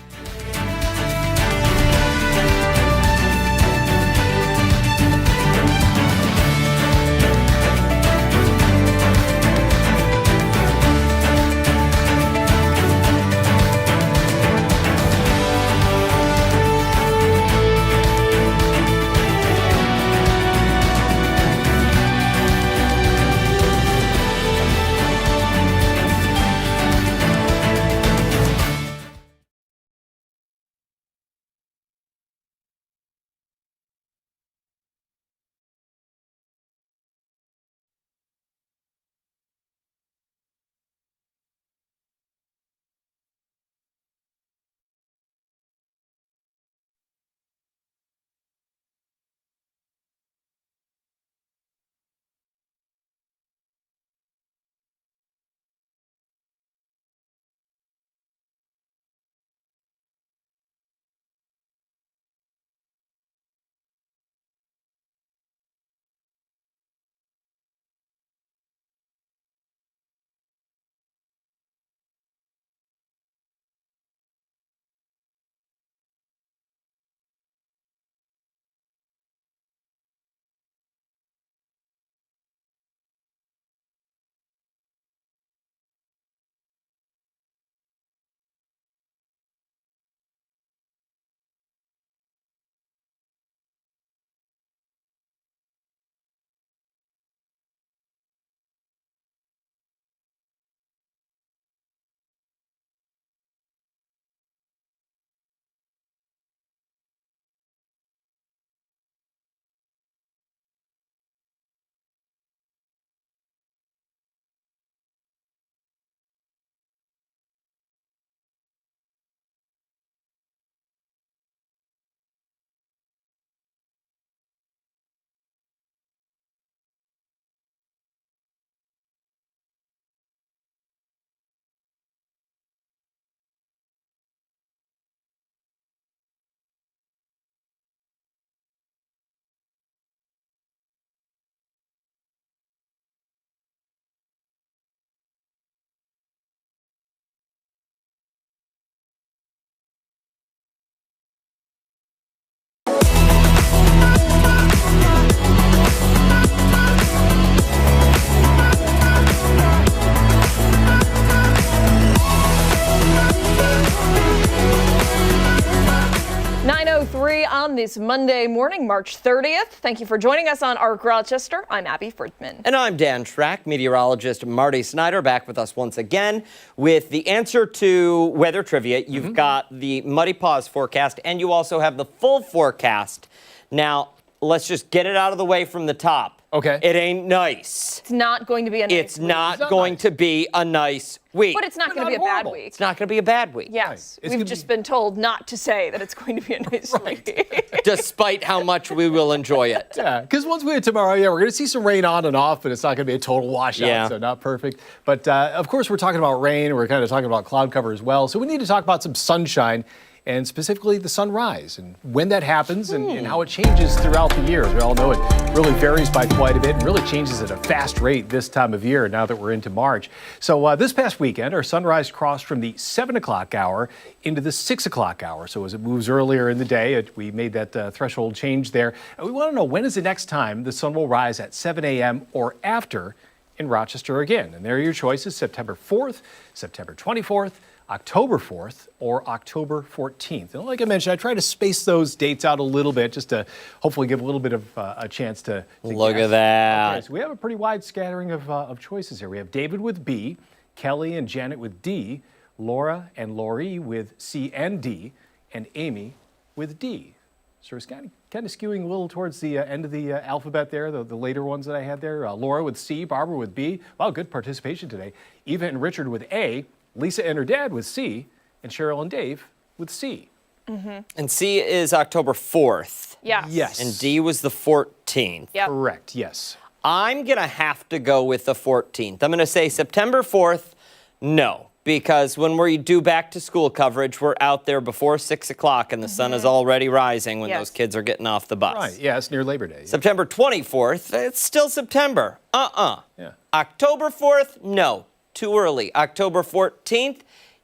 6:03 on this Monday morning, March 30th. Thank you for joining us on Arc Rochester. I'm Abby Friedman. And I'm Dan Schrack. Meteorologist Marty Snyder back with us once again with the answer to weather trivia. You've got the Muddy Paws forecast, and you also have the full forecast. Now, let's just get it out of the way from the top. Okay. It ain't nice. It's not going to be a nice It's not going to be a nice week. But it's not going to be a bad week. It's not going to be a bad week. Yes. Right. We've just been told not to say that it's going to be a nice week. Despite how much we will enjoy it. Yeah, because once we hit tomorrow, we're going to see some rain on and off, but it's not going to be a total washout, so not perfect. But, of course, we're talking about rain. We're kind of talking about cloud cover as well. So we need to talk about some sunshine, and specifically the sunrise and when that happens and how it changes throughout the year. As we all know, it really varies by quite a bit and really changes at a fast rate this time of year now that we're into March. So this past weekend, our sunrise crossed from the 7 o'clock hour into the 6 o'clock hour. So as it moves earlier in the day, we made that threshold change there. And we want to know, when is the next time the sun will rise at 7 a.m. or after in Rochester again? And there are your choices: September 4th, September 24th, October 4th, or October 14th. And like I mentioned, I try to space those dates out a little bit just to hopefully give a little bit of a chance to Look guess. at that. Okay, so we have a pretty wide scattering of choices here. We have David with B, Kelly and Janet with D, Laura and Lori with C and D, and Amy with D. So it's kind of skewing a little towards the end of the alphabet there, the later ones that I had there. Laura with C, Barbara with B. Wow, good participation today. Eva and Richard with A, Lisa and her dad with C, and Cheryl and Dave with C. And C is October 4th. Yes. And D was the 14th. Yep. Correct, yes. I'm going to have to go with the 14th. I'm going to say September 4th, no. Because when we do back to school coverage, we're out there before 6 o'clock and the sun is already rising when those kids are getting off the bus. Right, yeah, it's near Labor Day. September 24th, it's still September. Yeah. October 4th, no. Too early. October 14th,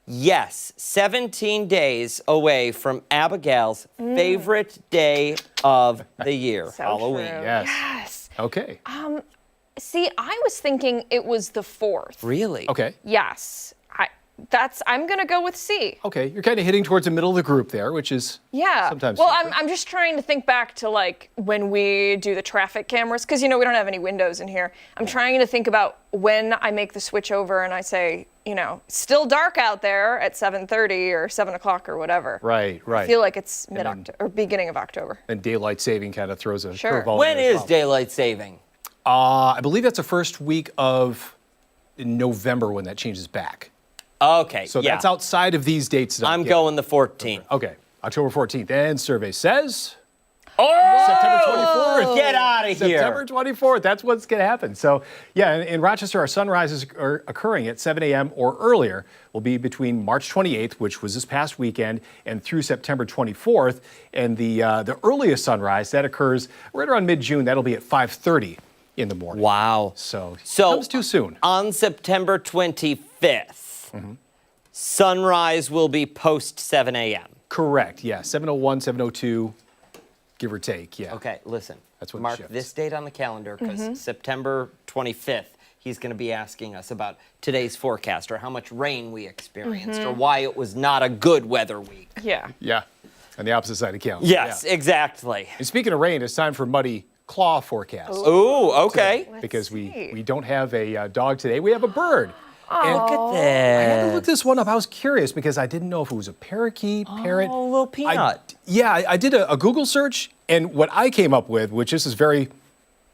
yes. 17 days away from Abigail's favorite day of the year, So Halloween. true. Yes. Okay. See, I was thinking it was the 4th. Really? Okay. Yes. I'm going to go with C. Okay, you're kind of hitting towards the middle of the group there, which is sometimes Well, safer. I'm just trying to think back to like when we do the traffic cameras, because we don't have any windows in here. I'm trying to think about when I make the switch over and I say, still dark out there at 7:30 or 7 o'clock or whatever. Right. I feel like it's mid-October or beginning of October. And daylight saving kind of throws a Sure. curveball. When in there as is well. daylight saving? I believe that's the first week of November when that changes back. Okay, So that's outside of these dates. that I'm given. going the 14th. Okay, October 14th. And survey says Oh! September 24th. Get out of here. September 24th. That's what's going to happen. So, yeah, in Rochester, our sunrises are occurring at 7 a.m. or earlier. Will be between March 28th, which was this past weekend, and through September 24th. And the earliest sunrise, that occurs right around mid-June. That'll be at 5:30 in the morning. Wow. So it comes too soon. On September 25th, sunrise will be post 7 a.m. Correct, yeah. 7:01, 7:02, give or take, yeah. Okay, listen. That's what Mark shifts. this date on the calendar because September 25th, he's going to be asking us about today's forecast or how much rain we experienced or why it was not a good weather week. Yeah. Yeah, on the opposite side of the calendar. Yes, yeah. exactly. And speaking of rain, it's time for Muddy Claw forecast. Ooh, okay. Because we don't have a dog today, we have a bird. And Look at I had to that. look this one up. I was curious because I didn't know if it was a parakeet, parrot. Oh, little peanut. I did a Google search, and what I came up with, which this is very,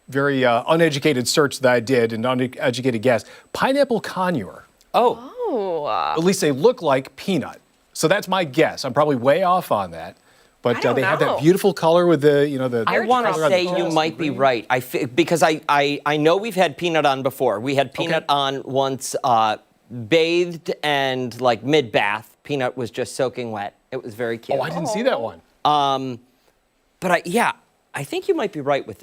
very uneducated search that I did, an uneducated guess, pineapple conure. Oh. At least they look like peanut. So that's my guess. I'm probably way off on that. But don't they have know. that beautiful color with the, the I want to color on the say you chest, might the be green. right. Because I know we've had Peanut on before. We had Peanut on once bathed and like mid-bath. Peanut was just soaking wet. It was very cute. Oh, I didn't see that one. But I think you might be right with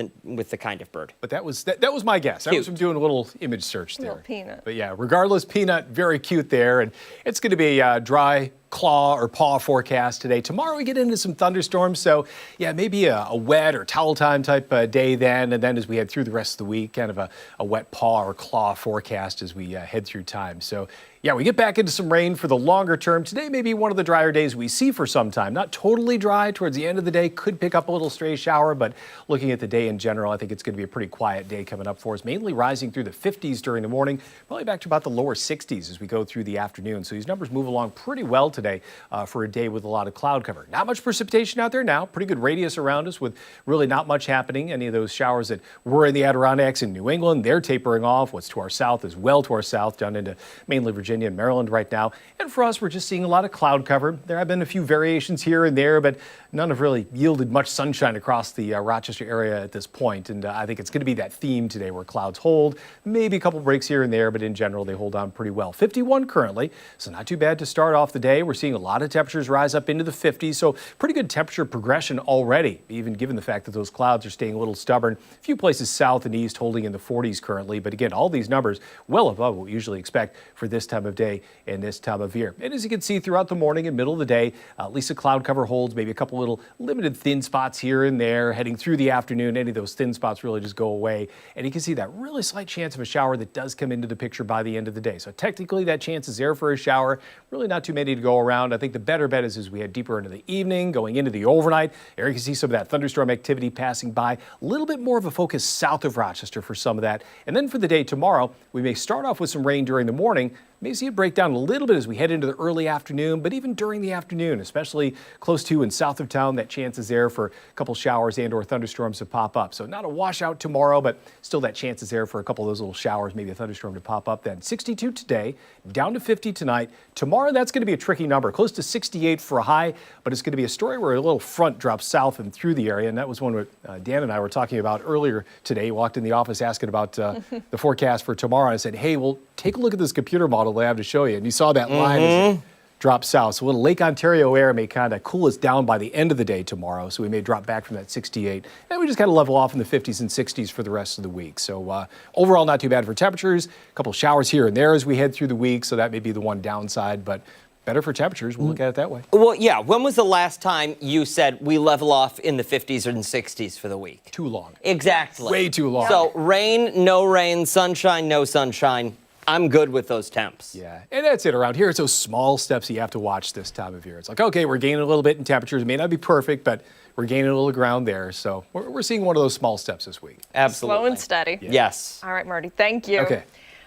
the kind of bird. But that was my guess. I was Cute. from doing a little image search there. Little peanut. But yeah, regardless, peanut, very cute there. And it's going to be dry, claw or paw forecast today. Tomorrow we get into some thunderstorms, so yeah, maybe a wet or towel time type day then, and then as we head through the rest of the week, kind of a wet paw or claw forecast as we head through time. So yeah, we get back into some rain for the longer term. Today may be one of the drier days we see for some time. Not totally dry towards the end of the day. Could pick up a little stray shower, but looking at the day in general, I think it's going to be a pretty quiet day coming up for us. Mainly rising through the 50s during the morning, probably back to about the lower 60s as we go through the afternoon. So these numbers move along pretty well today for a day with a lot of cloud cover. Not much precipitation out there now. Pretty good radius around us with really not much happening. Any of those showers that were in the Adirondacks in New England, they're tapering off. What's to our south is well to our south, down into mainly Virginia and Maryland right now. And for us, we're just seeing a lot of cloud cover. There have been a few variations here and there, but none have really yielded much sunshine across the Rochester area at this point. And I think it's going to be that theme today where clouds hold, maybe a couple breaks here and there, but in general, they hold on pretty well. 51 currently, so not too bad to start off the day. We're seeing a lot of temperatures rise up into the 50s, so pretty good temperature progression already, even given the fact that those clouds are staying a little stubborn. A few places south and east holding in the 40s currently, but again, all these numbers well above what we usually expect for this time of day and this time of year. And as you can see throughout the morning and middle of the day, at least the cloud cover holds, maybe a couple little limited thin spots here and there. Heading through the afternoon, any of those thin spots really just go away. And you can see that really slight chance of a shower that does come into the picture by the end of the day. So technically that chance is there for a shower. Really not too many to go around. I think the better bet is as we head deeper into the evening, going into the overnight. There you can see some of that thunderstorm activity passing by. A little bit more of a focus south of Rochester for some of that. And then for the day tomorrow, we may start off with some rain during the morning. May see it break down a little bit as we head into the early afternoon, but even during the afternoon, especially close to and south of town, that chance is there for a couple showers and or thunderstorms to pop up. So not a washout tomorrow, but still that chance is there for a couple of those little showers, maybe a thunderstorm to pop up then. 62 today, down to 50 tonight. Tomorrow, that's going to be a tricky number, close to 68 for a high, but it's going to be a story where a little front drops south and through the area, and that was one what Dan and I were talking about earlier today. He walked in the office asking about the forecast for tomorrow, and I said, hey, well, take a look at this computer model I have to show you. And you saw that line as it drops south. So a little Lake Ontario air may kind of cool us down by the end of the day tomorrow. So we may drop back from that 68. And we just kind of level off in the 50s and 60s for the rest of the week. So overall, not too bad for temperatures. A couple showers here and there as we head through the week. So that may be the one downside, but better for temperatures. We'll look at it that way. Well, yeah. When was the last time you said we level off in the 50s and 60s for the week? Too long. Exactly. Way too long. So rain, no rain, sunshine, no sunshine. I'm good with those temps. Yeah, and that's it around here. It's those small steps you have to watch this time of year. It's like, okay, we're gaining a little bit in temperatures. It may not be perfect, but we're gaining a little ground there. So we're seeing one of those small steps this week. Absolutely. Slow and steady. Yeah. Yes. All right, Marty, thank you. Okay.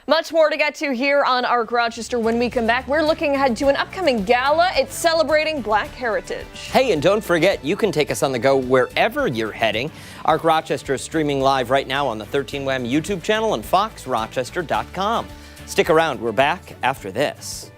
Much more to get to here on Arc Rochester. When we come back, we're looking ahead to an upcoming gala. It's celebrating Black heritage. Hey, and don't forget, you can take us on the go wherever you're heading. Arc Rochester is streaming live right now on the 13WAM YouTube channel and foxrochester.com. Stick around. We're back after this.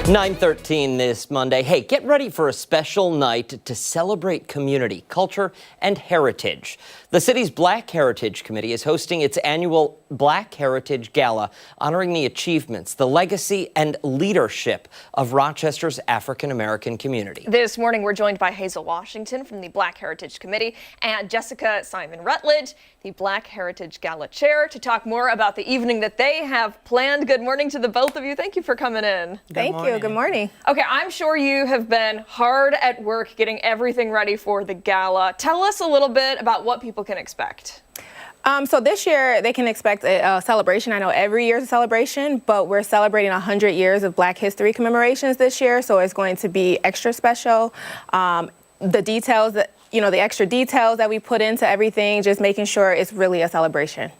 9:13 this Monday. Hey, get ready for a special night to celebrate community, culture, and heritage. The city's Black Heritage Committee is hosting its annual Black Heritage Gala, honoring the achievements, the legacy, and leadership of Rochester's African American community. This morning, we're joined by Hazel Washington from the Black Heritage Committee and Jessica Simon Rutledge, the Black Heritage Gala chair, to talk more about the evening that they have planned. Good morning to the both of you. Thank you for coming in. Thank you. Good morning. Okay, I'm sure you have been hard at work getting everything ready for the gala. Tell us a little bit about what people can expect. So this year they can expect a celebration. I know every year is a celebration, but we're celebrating 100 years of Black History commemorations this year, so it's going to be extra special. The details that, the extra details that we put into everything, just making sure it's really a celebration.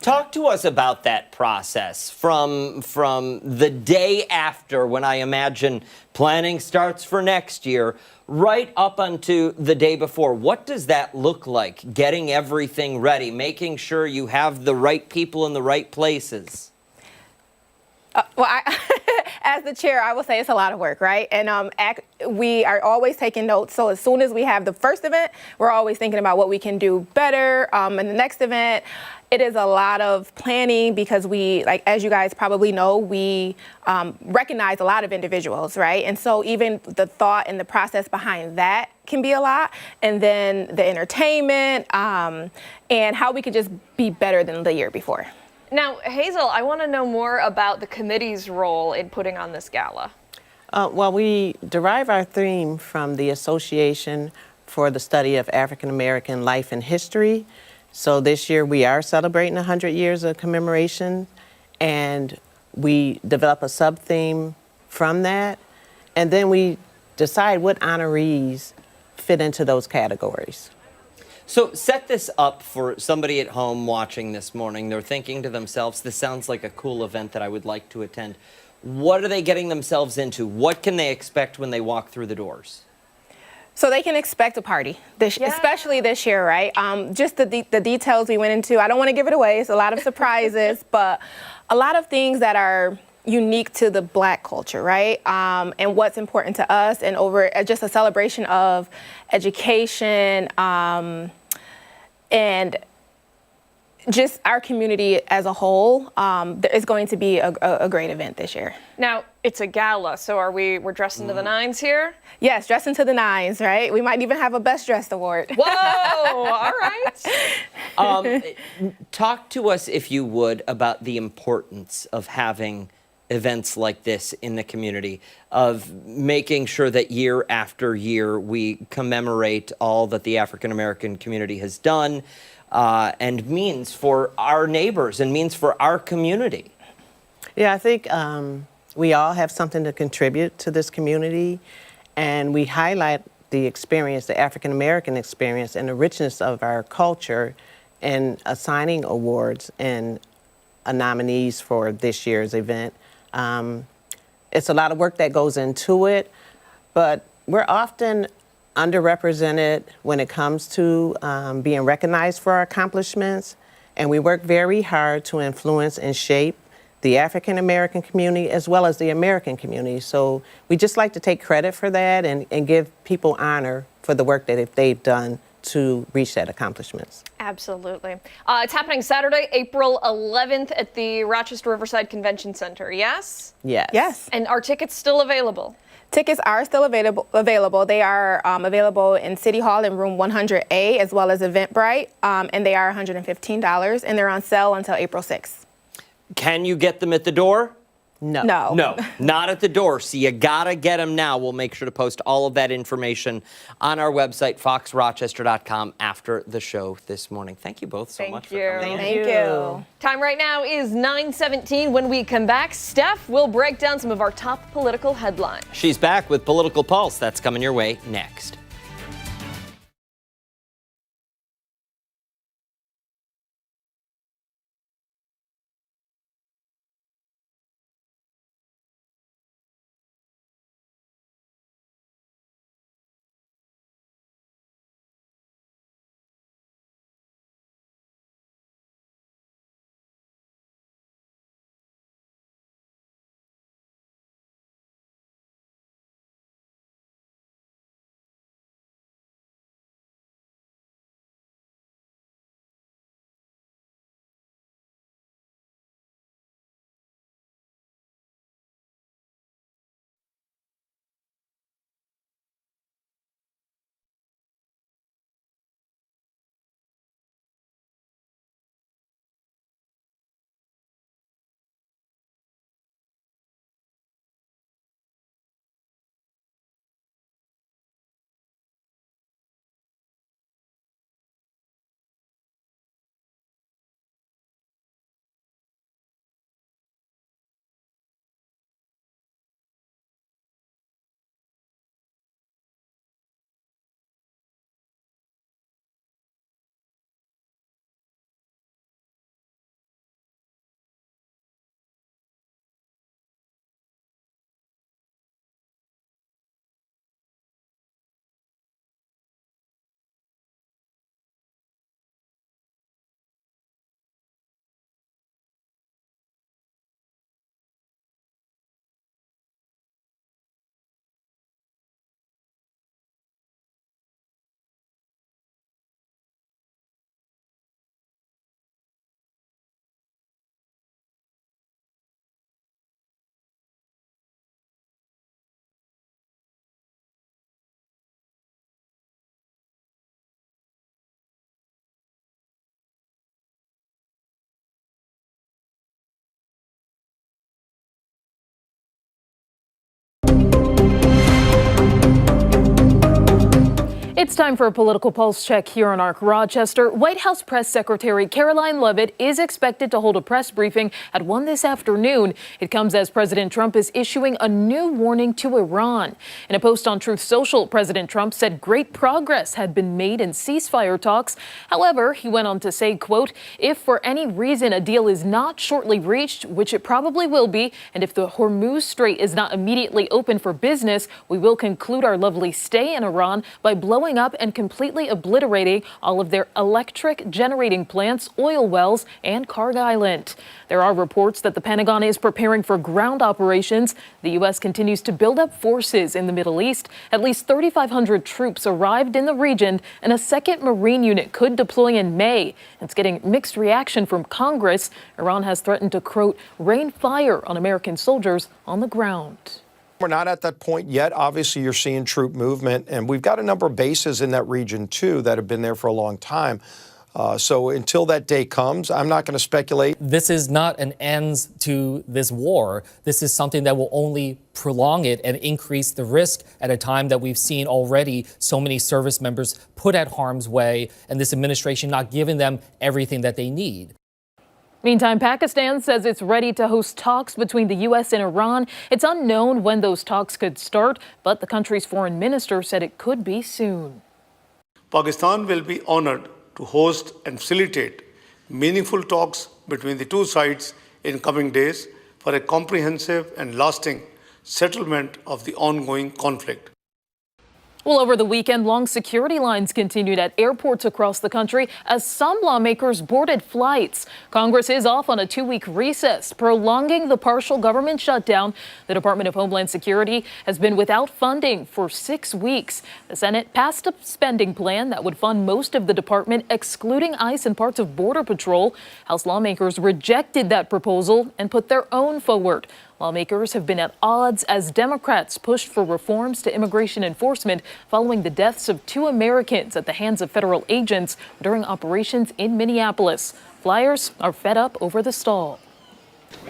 Talk to us about that process from the day after, when I imagine planning starts for next year, right up unto the day before. What does that look like, getting everything ready, making sure you have the right people in the right places? As the chair, I will say it's a lot of work, right? And we are always taking notes. So as soon as we have the first event, we're always thinking about what we can do better in the next event. It is a lot of planning because we, as you guys probably know, we recognize a lot of individuals, right? And so even the thought and the process behind that can be a lot. And then the entertainment and how we could just be better than the year before. Now, Hazel, I want to know more about the committee's role in putting on this gala. Well, we derive our theme from the Association for the Study of African American Life and History. So this year we are celebrating 100 years of commemoration, and we develop a sub-theme from that, and then we decide what honorees fit into those categories. So set this up for somebody at home watching this morning. They're thinking to themselves, this sounds like a cool event that I would like to attend. What are they getting themselves into? What can they expect when they walk through the doors? So they can expect a party, especially this year, right? Just the details we went into. I don't want to give it away. It's a lot of surprises, but a lot of things that are unique to the Black culture, right? And what's important to us, and over just a celebration of education and just our community as a whole. There is going to be a great event this year. Now, it's a gala, so we're dressed into the nines here? Yes, dressed into the nines, right? We might even have a Best Dressed award. Whoa, all right. Talk to us, if you would, about the importance of having events like this in the community, of making sure that year after year we commemorate all that the African American community has done and means for our neighbors and means for our community. Yeah, I think we all have something to contribute to this community, and we highlight the experience, the African American experience, and the richness of our culture in assigning awards and nominees for this year's event. It's a lot of work that goes into it, but we're often underrepresented when it comes to being recognized for our accomplishments, and we work very hard to influence and shape the African American community as well as the American community. So we just like to take credit for that and give people honor for the work that they've done to reach that accomplishments. Absolutely. It's happening Saturday, April 11th at the Rochester Riverside Convention Center, yes? Yes. Yes. And are tickets still available? Tickets are still available. They are available in City Hall in room 100A as well as Eventbrite, and they are $115, and they're on sale until April 6th. Can you get them at the door? No. No, not at the door. So you gotta get them now. We'll make sure to post all of that information on our website, foxrochester.com, after the show this morning. Thank you both so much for coming. Thank you. Time right now is 9:17. When we come back, Steph will break down some of our top political headlines. She's back with Political Pulse. That's coming your way next. It's time for a political pulse check here on ARC Rochester. White House Press Secretary Caroline Leavitt is expected to hold a press briefing at 1 this afternoon. It comes as President Trump is issuing a new warning to Iran. In a post on Truth Social, President Trump said great progress had been made in ceasefire talks. However, he went on to say, quote, if for any reason a deal is not shortly reached, which it probably will be, and if the Hormuz Strait is not immediately open for business, we will conclude our lovely stay in Iran by blowing up and completely obliterating all of their electric generating plants, oil wells, and Carg Island. There are reports that the Pentagon is preparing for ground operations. The U.S. continues to build up forces in the Middle East. At least 3,500 troops arrived in the region, and a second Marine unit could deploy in May. It's getting mixed reaction from Congress. Iran has threatened to, quote, rain fire on American soldiers on the ground. We're not at that point yet. Obviously, you're seeing troop movement, and we've got a number of bases in that region, too, that have been there for a long time. So until that day comes, I'm not going to speculate. This is not an end to this war. This is something that will only prolong it and increase the risk at a time that we've seen already so many service members put at harm's way and this administration not giving them everything that they need. Meantime, Pakistan says it's ready to host talks between the U.S. and Iran. It's unknown when those talks could start, but the country's foreign minister said it could be soon. Pakistan will be honored to host and facilitate meaningful talks between the two sides in coming days for a comprehensive and lasting settlement of the ongoing conflict. Well, over the weekend, long security lines continued at airports across the country as some lawmakers boarded flights. Congress is off on a 2-week recess, prolonging the partial government shutdown. The Department of Homeland Security has been without funding for 6 weeks. The Senate passed a spending plan that would fund most of the department, excluding ICE and parts of Border Patrol. House lawmakers rejected that proposal and put their own forward. Lawmakers have been at odds as Democrats pushed for reforms to immigration enforcement following the deaths of 2 Americans at the hands of federal agents during operations in Minneapolis. Flyers are fed up over the stall.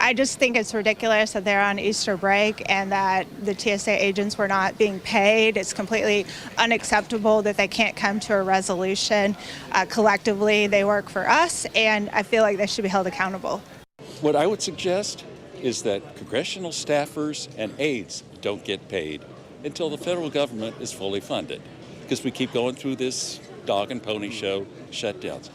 I just think it's ridiculous that they're on Easter break and that the TSA agents were not being paid. It's completely unacceptable that they can't come to a resolution. Collectively, they work for us, and I feel like they should be held accountable. What I would suggest is that congressional staffers and aides don't get paid until the federal government is fully funded, because we keep going through this dog and pony show shutdowns.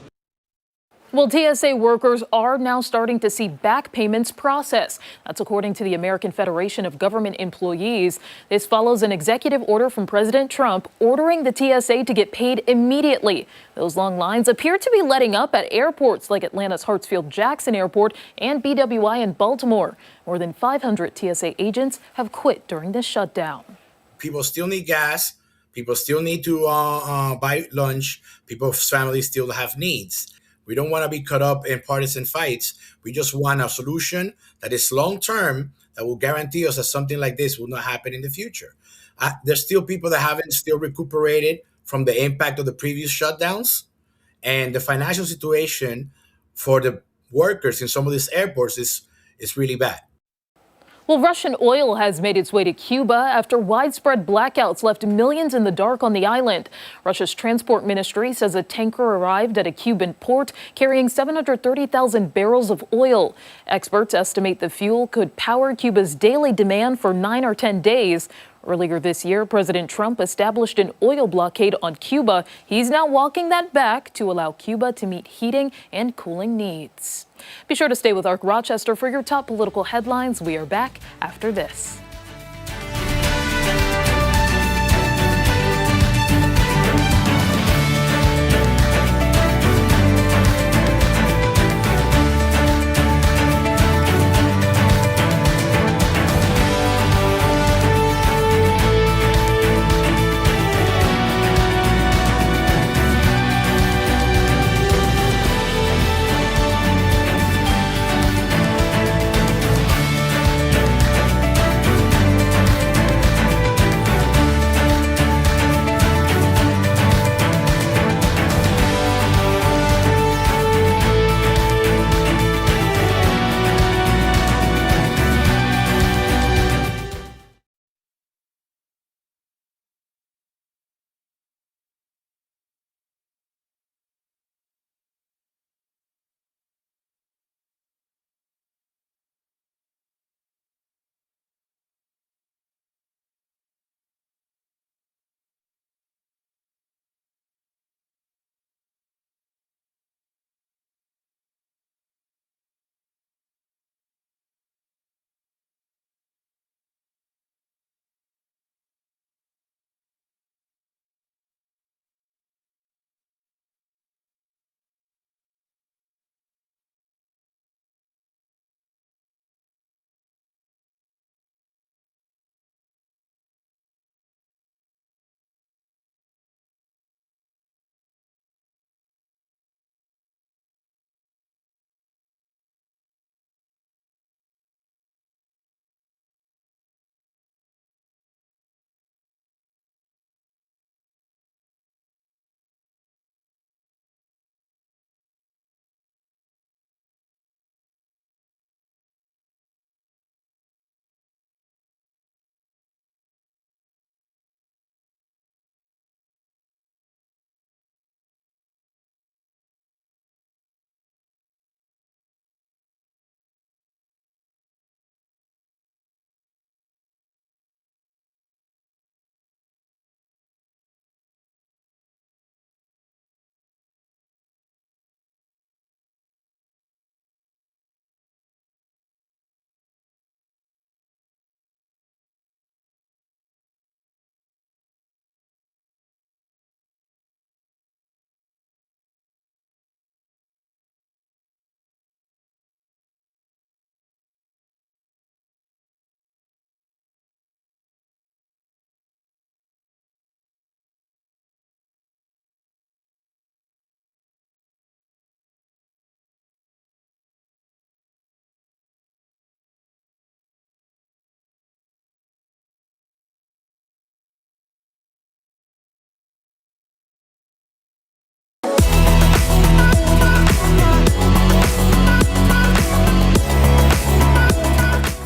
Well, TSA workers are now starting to see back payments processed. That's according to the American Federation of Government Employees. This follows an executive order from President Trump ordering the TSA to get paid immediately. Those long lines appear to be letting up at airports like Atlanta's Hartsfield-Jackson Airport and BWI in Baltimore. More than 500 TSA agents have quit during this shutdown. People still need gas. People still need to buy lunch. People's families still have needs. We don't want to be caught up in partisan fights. We just want a solution that is long-term, that will guarantee us that something like this will not happen in the future. There's still people that haven't still recuperated from the impact of the previous shutdowns. And the financial situation for the workers in some of these airports is really bad. Well, Russian oil has made its way to Cuba after widespread blackouts left millions in the dark on the island. Russia's transport ministry says a tanker arrived at a Cuban port carrying 730,000 barrels of oil. Experts estimate the fuel could power Cuba's daily demand for 9 or 10 days. Earlier this year, President Trump established an oil blockade on Cuba. He's now walking that back to allow Cuba to meet heating and cooling needs. Be sure to stay with ARC Rochester for your top political headlines. We are back after this.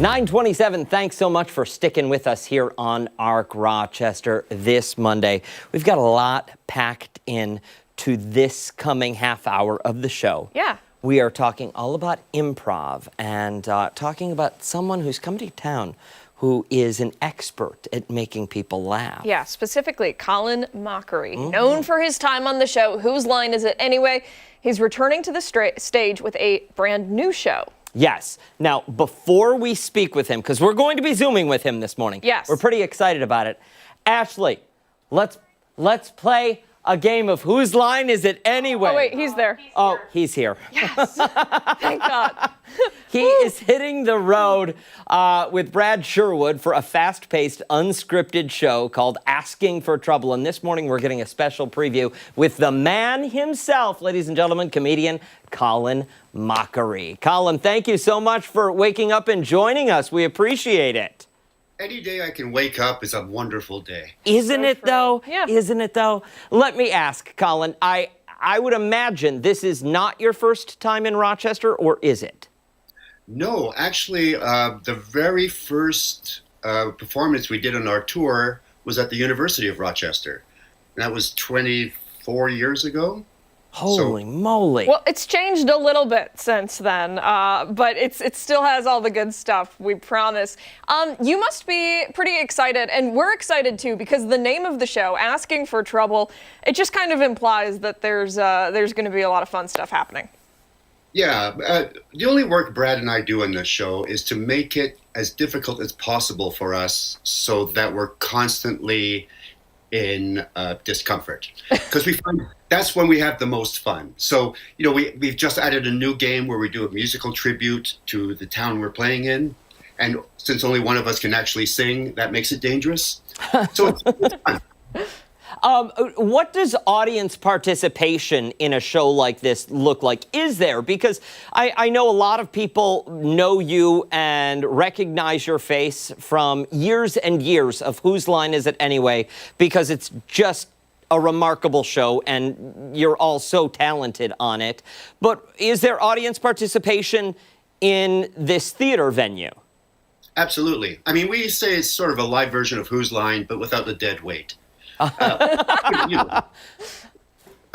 9:27, thanks so much for sticking with us here on ARC Rochester this Monday. We've got a lot packed in to this coming half hour of the show. Yeah. We are talking all about improv and talking about someone who's come to town who is an expert at making people laugh. Yeah, specifically Colin Mochrie, known for his time on the show Whose Line Is It Anyway? He's returning to the stage with a brand new show. Yes. Now, before we speak with him, because we're going to be Zooming with him this morning. Yes. We're pretty excited about it. Ashley, let's play a game of Whose Line Is It Anyway? Oh, wait, he's there. Oh, he's here. Yes. Thank God. He is hitting the road with Brad Sherwood for a fast-paced, unscripted show called Asking for Trouble. And this morning, we're getting a special preview with the man himself, ladies and gentlemen, comedian Colin Mochrie. Colin, thank you so much for waking up and joining us. We appreciate it. Any day I can wake up is a wonderful day. Isn't it, though? Yeah. Isn't it, though? Let me ask, Colin, I would imagine this is not your first time in Rochester, or is it? No, actually, the very first performance we did on our tour was at the University of Rochester. And that was 24 years ago. Holy moly. Well, it's changed a little bit since then, but it still has all the good stuff, we promise. You must be pretty excited, and we're excited too, because the name of the show, Asking for Trouble, it just kind of implies that there's going to be a lot of fun stuff happening. Yeah, the only work Brad and I do on this show is to make it as difficult as possible for us so that we're constantly in discomfort, because we find that's when we have the most fun. So, we've just added a new game where we do a musical tribute to the town we're playing in. And since only one of us can actually sing, that makes it dangerous. So it's fun. What does audience participation in a show like this look like? Is there? Because I know a lot of people know you and recognize your face from years and years of Whose Line Is It Anyway? Because it's just a remarkable show and you're all so talented on it. But is there audience participation in this theater venue? Absolutely. I mean, we say it's sort of a live version of Whose Line, but without the dead weight.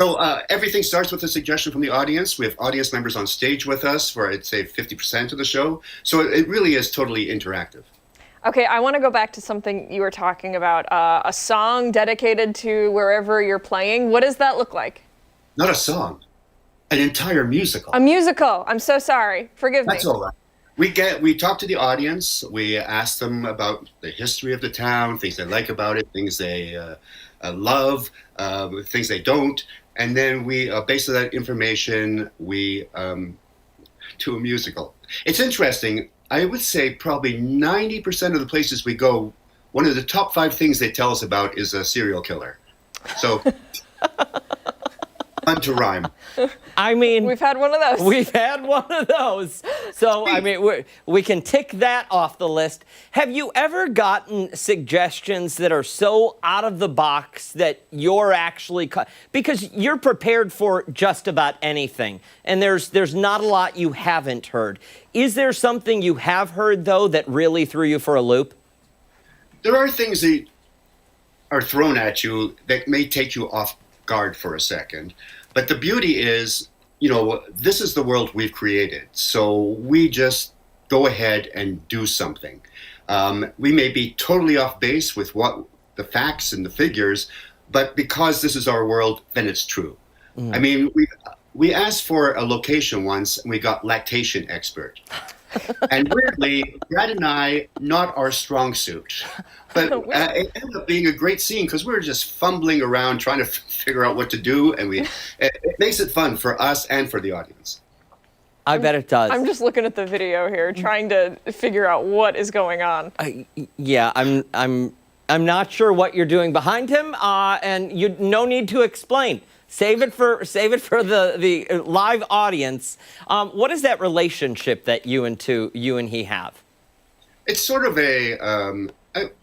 So everything starts with a suggestion from the audience. We have audience members on stage with us for, I'd say, 50% of the show. So it really is totally interactive. Okay, I want to go back to something you were talking about, a song dedicated to wherever you're playing. What does that look like? Not a song, an entire musical. A musical. I'm so sorry. Forgive me. That's all right. We talk to the audience. We ask them about the history of the town, things they like about it, things they love, things they don't, and then we, based on that information, we do a musical. It's interesting. I would say probably 90% of the places we go, one of the top 5 things they tell us about is a serial killer. So. Fun to rhyme. I mean, we've had one of those. We've had one of those. So, I mean, we can tick that off the list. Have you ever gotten suggestions that are so out of the box that you're actually, because you're prepared for just about anything, and there's not a lot you haven't heard. Is there something you have heard, though, that really threw you for a loop? There are things that are thrown at you that may take you off guard for a second. But the beauty is, this is the world we've created. So we just go ahead and do something. We may be totally off base with what the facts and the figures, but because this is our world, then it's true. I mean, we asked for a location once and we got lactation expert. And weirdly, Brad and I, not our strong suit. But it ended up being a great scene because we were just fumbling around trying to figure out what to do. And it makes it fun for us and for the audience. I bet it does. I'm just looking at the video here, trying to figure out what is going on. Yeah, I'm not sure what you're doing behind him, and no need to explain. Save it for the live audience. What is that relationship that you and he have? It's sort of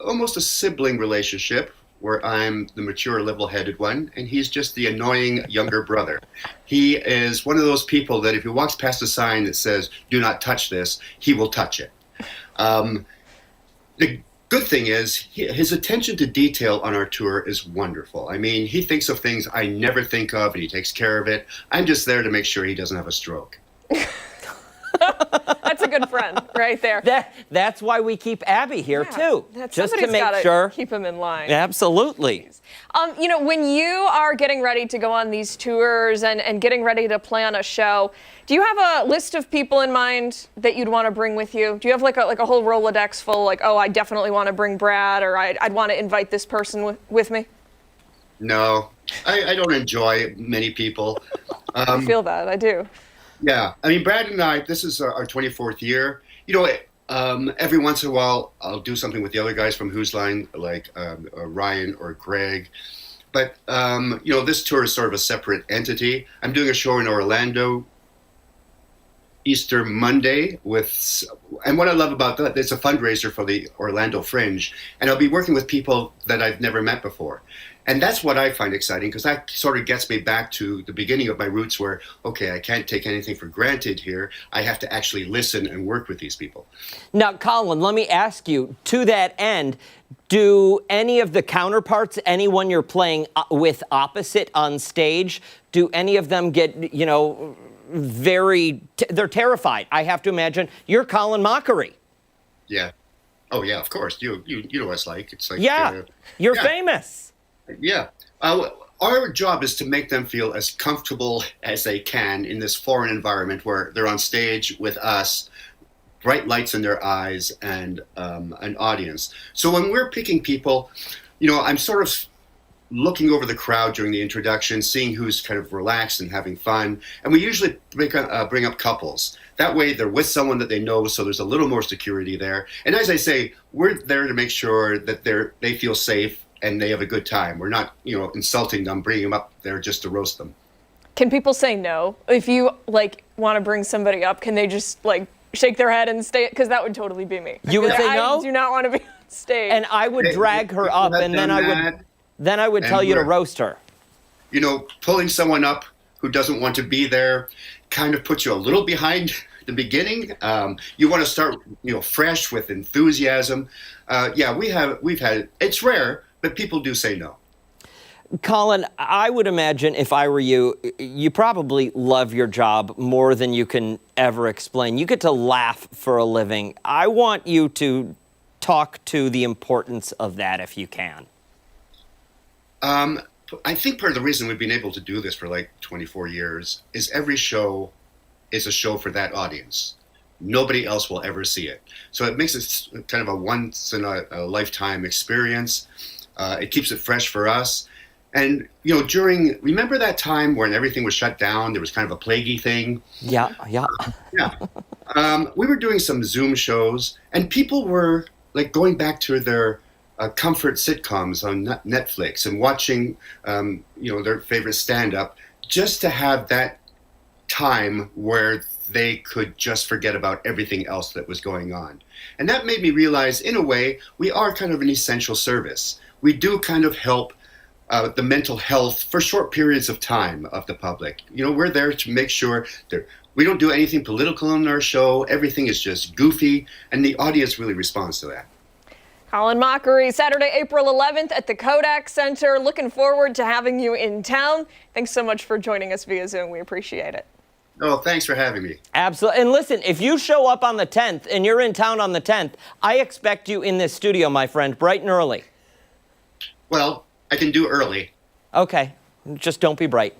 almost a sibling relationship where I'm the mature, level-headed one, and he's just the annoying younger brother. He is one of those people that if he walks past a sign that says, "Do not touch this," he will touch it. The good thing is his attention to detail on our tour is wonderful. I mean, he thinks of things I never think of, and he takes care of it. I'm just there to make sure he doesn't have a stroke. That's a good friend right there. That's why we keep Abby here too, just to make sure. Keep him in line. Absolutely. You know, when you are getting ready to go on these tours and getting ready to plan a show, do you have a list of people in mind that you'd want to bring with you? Do you have like a whole Rolodex full, like, oh, I definitely want to bring Brad, or I'd want to invite this person with me? No, I don't enjoy many people. I feel that, I do. Yeah, I mean, Brad and I, this is our 24th year. You know, every once in a while, I'll do something with the other guys from Whose Line, like Ryan or Greg. But, you know, this tour is sort of a separate entity. I'm doing a show in Orlando Easter Monday and what I love about that, it's a fundraiser for the Orlando Fringe. And I'll be working with people that I've never met before. And that's what I find exciting, because that sort of gets me back to the beginning of my roots where, okay, I can't take anything for granted here. I have to actually listen and work with these people. Now, Colin, let me ask you, to that end, do any of the counterparts, anyone you're playing with opposite on stage, do any of them get, you know, they're terrified? I have to imagine. You're Colin Mochrie. Yeah. Oh, yeah, of course. You know what it's like. It's like, yeah, you're famous. Yeah. Our job is to make them feel as comfortable as they can in this foreign environment where they're on stage with us, bright lights in their eyes, and an audience. So when we're picking people, you know, I'm sort of looking over the crowd during the introduction, seeing who's kind of relaxed and having fun. And we usually bring up couples. That way they're with someone that they know, so there's a little more security there. And as I say, we're there to make sure that they feel safe and they have a good time. We're not, you know, insulting them, bringing them up there just to roast them. Can people say no? If you, like, want to bring somebody up, can they just, like, shake their head and stay? Because that would totally be me. You would say no? I do not want to be on stage. And I would drag her up, and then I would tell you to roast her. You know, pulling someone up who doesn't want to be there kind of puts you a little behind the beginning. You want to start, you know, fresh with enthusiasm. Yeah, we've had, it's rare, but people do say no. Colin, I would imagine if I were you, you probably love your job more than you can ever explain. You get to laugh for a living. I want you to talk to the importance of that if you can. I think part of the reason we've been able to do this for like 24 years is every show is a show for that audience. Nobody else will ever see it. So it makes it kind of a once in a lifetime experience. It keeps it fresh for us. And, you know, remember that time when everything was shut down? There was kind of a plaguey thing. Yeah. We were doing some Zoom shows, and people were like going back to their comfort sitcoms on Netflix and watching, you know, their favorite stand-up, just to have that time where they could just forget about everything else that was going on. And that made me realize, in a way, we are kind of an essential service. We do kind of help the mental health for short periods of time of the public. You know, we're there to make sure that we don't do anything political in our show. Everything is just goofy, and the audience really responds to that. Colin Mochrie, Saturday, April 11th at the Kodak Center. Looking forward to having you in town. Thanks so much for joining us via Zoom. We appreciate it. Oh, thanks for having me. Absolutely. And listen, if you show up on the 10th and you're in town on the 10th, I expect you in this studio, my friend, bright and early. Well, I can do early. Okay. Just don't be bright.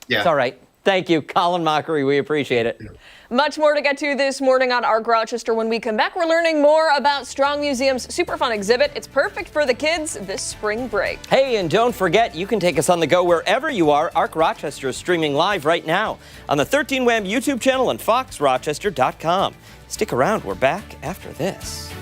Yeah. It's all right. Thank you, Colin Mochrie. We appreciate it. Much more to get to this morning on Arc Rochester. When we come back, we're learning more about Strong Museum's super fun exhibit. It's perfect for the kids this spring break. Hey, and don't forget, you can take us on the go wherever you are. Arc Rochester is streaming live right now on the 13 Wham YouTube channel and foxrochester.com. Stick around. We're back after this.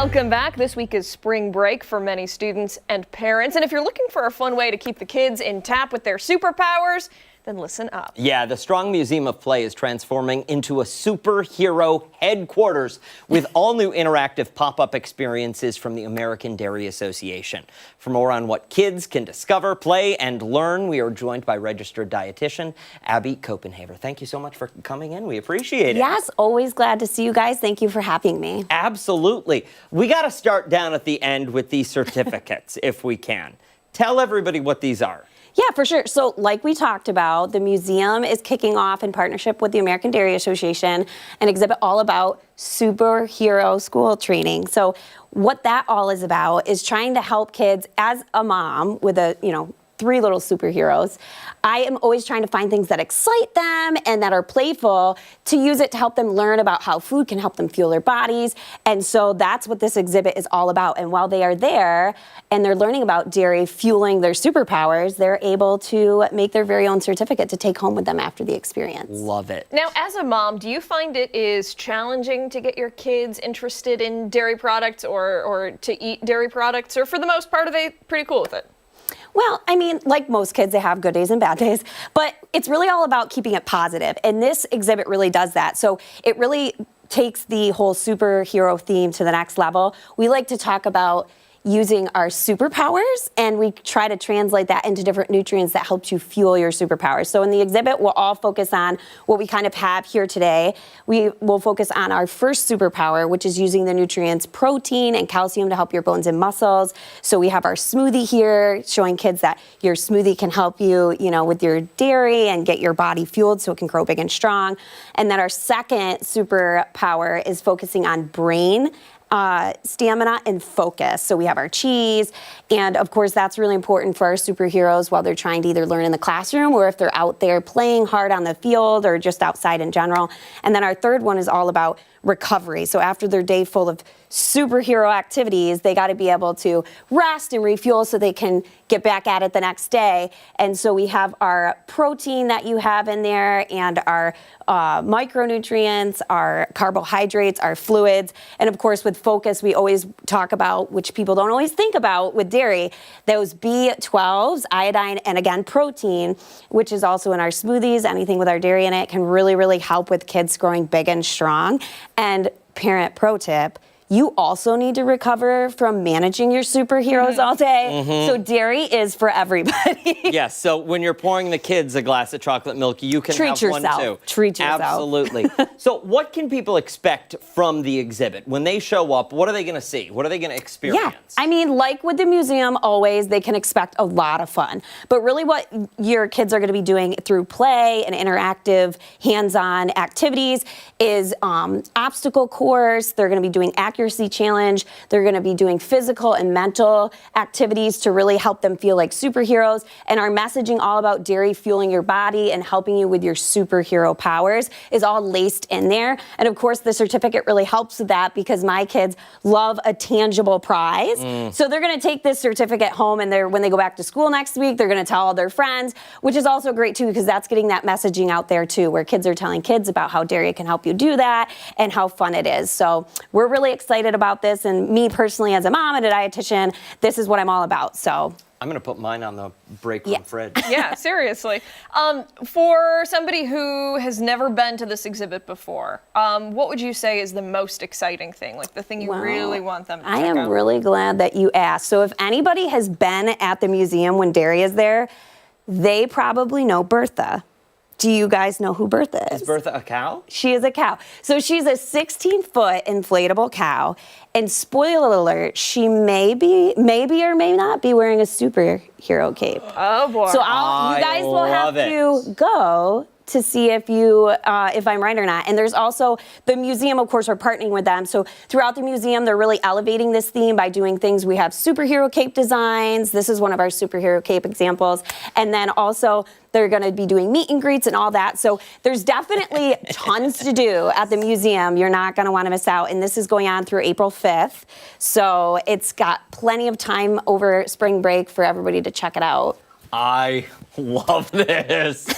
Welcome back. This week is spring break for many students and parents. And if you're looking for a fun way to keep the kids in tap with their superpowers, then listen up. Yeah, the Strong Museum of Play is transforming into a superhero headquarters with all new interactive pop-up experiences from the American Dairy Association. For more on what kids can discover, play, and learn, we are joined by registered dietitian Abby Copenhaver. Thank you so much for coming in. We appreciate it. Yes, always glad to see you guys. Thank you for having me. Absolutely. We got to start down at the end with these certificates, if we can. Tell everybody what these are. Yeah, for sure. So like we talked about, the museum is kicking off in partnership with the American Dairy Association an exhibit all about superhero school training. So what that all is about is trying to help kids. As a mom with a, 3 little superheroes, I am always trying to find things that excite them and that are playful to use it to help them learn about how food can help them fuel their bodies. And so that's what this exhibit is all about. And while they are there and they're learning about dairy fueling their superpowers, they're able to make their very own certificate to take home with them after the experience. Love it. Now, as a mom, do you find it is challenging to get your kids interested in dairy products or to eat dairy products? Or for the most part, are they pretty cool with it? Well, I mean, like most kids, they have good days and bad days, but it's really all about keeping it positive. And this exhibit really does that. So it really takes the whole superhero theme to the next level. We like to talk about using our superpowers, and we try to translate that into different nutrients that helps you fuel your superpowers. So in the exhibit, we'll all focus on what we kind of have here today. We will focus on our first superpower, which is using the nutrients protein and calcium to help your bones and muscles. So we have our smoothie here, showing kids that your smoothie can help you, with your dairy and get your body fueled so it can grow big and strong. And then our second superpower is focusing on brain stamina and focus. So we have our cheese, and of course that's really important for our superheroes while they're trying to either learn in the classroom or if they're out there playing hard on the field or just outside in general. And then our third one is all about recovery. So after their day full of superhero activities, they got to be able to rest and refuel so they can get back at it the next day. And so we have our protein that you have in there, and our micronutrients, our carbohydrates, our fluids. And of course, with focus, we always talk about, which people don't always think about with dairy, those B12s, iodine, and again, protein, which is also in our smoothies. Anything with our dairy in it can really, really help with kids growing big and strong. And parent pro tip, you also need to recover from managing your superheroes all day. So dairy is for everybody. Yes, so when you're pouring the kids a glass of chocolate milk, you can Treat have yourself. one too. Treat yourself. Absolutely. So what can people expect from the exhibit? When they show up, what are they going to see? What are they going to experience? Yeah, I mean, like with the museum, always, they can expect a lot of fun. But really what your kids are going to be doing through play and interactive hands-on activities is obstacle course. They're going to be doing accuracy challenge. They're going to be doing physical and mental activities to really help them feel like superheroes. And our messaging all about dairy fueling your body and helping you with your superhero powers is all laced in there. And of course, the certificate really helps with that because my kids love a tangible prize. So they're going to take this certificate home, and when they go back to school next week, they're going to tell all their friends, which is also great too, because that's getting that messaging out there too, where kids are telling kids about how dairy can help you do that and how fun it is. So we're really excited about this, and me personally as a mom and a dietitian, this is what I'm all about. So I'm going to put mine on the break room fridge. Yeah, seriously. For somebody who has never been to this exhibit before, what would you say is the most exciting thing, like the thing you really want them to check out? I am really glad that you asked. So if anybody has been at the museum when dairy is there, they probably know Bertha. Do you guys know who Bertha is? Is Bertha a cow? She is a cow. So she's a 16-foot inflatable cow. And spoiler alert, she maybe or may not be wearing a superhero cape. Oh boy. So you guys will have to go to see if I'm right or not. And there's also the museum, of course, we're partnering with them. So throughout the museum, they're really elevating this theme by doing things. We have superhero cape designs. This is one of our superhero cape examples. And then also they're going to be doing meet and greets and all that. So there's definitely tons to do at the museum. You're not going to want to miss out. And this is going on through April 5th. So it's got plenty of time over spring break for everybody to check it out. I love this.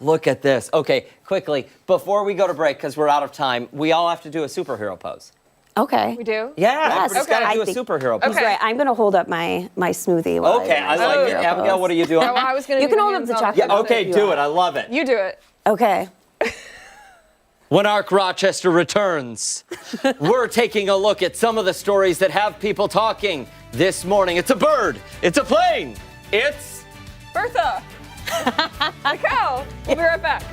Look at this. Okay, quickly, before we go to break, because we're out of time, we all have to do a superhero pose. Okay. We do? Yeah, Yes. everybody's got to I do a think- superhero He's pose. right. I'm going to hold up my smoothie. While Okay, I like it. Abigail, what are you doing? Oh, I was going to You can hold up the chocolate. Yeah, okay, do it. I love it. You do it. Okay. When Arc Rochester returns, we're taking a look at some of the stories that have people talking this morning. It's a bird. It's a plane. It's Bertha. The cow. We'll be right back.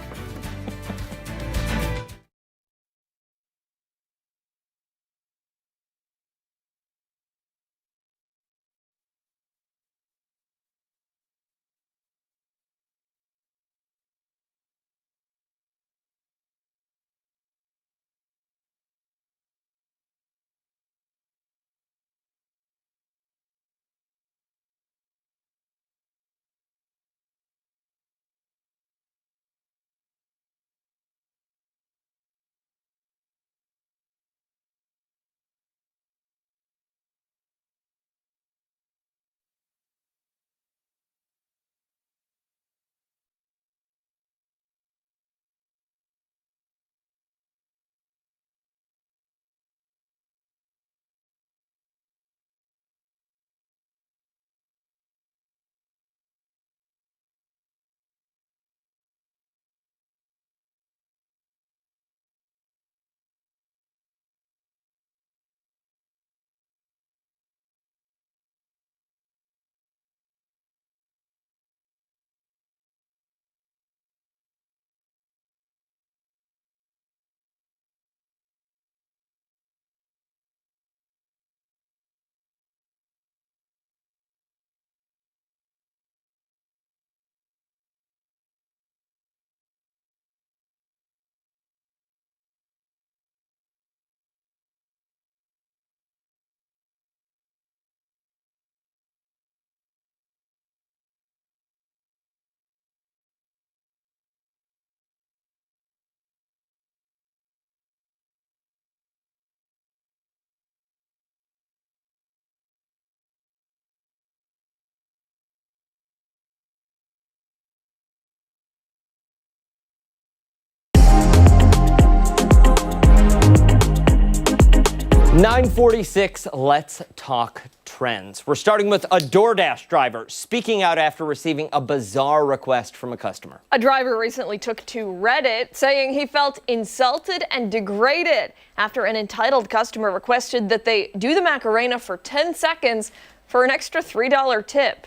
.946, let's talk trends. We're starting with a DoorDash driver speaking out after receiving a bizarre request from a customer. A driver recently took to Reddit saying he felt insulted and degraded after an entitled customer requested that they do the Macarena for 10 seconds for an extra $3 tip.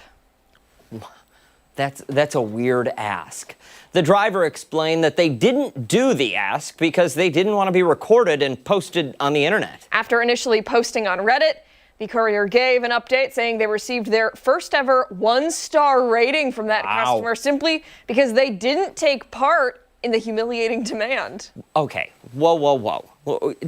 That's a weird ask. The driver explained that they didn't do the ask because they didn't want to be recorded and posted on the internet. After initially posting on Reddit, the courier gave an update saying they received their first ever 1-star rating from that customer simply because they didn't take part in the humiliating demand. Okay, whoa.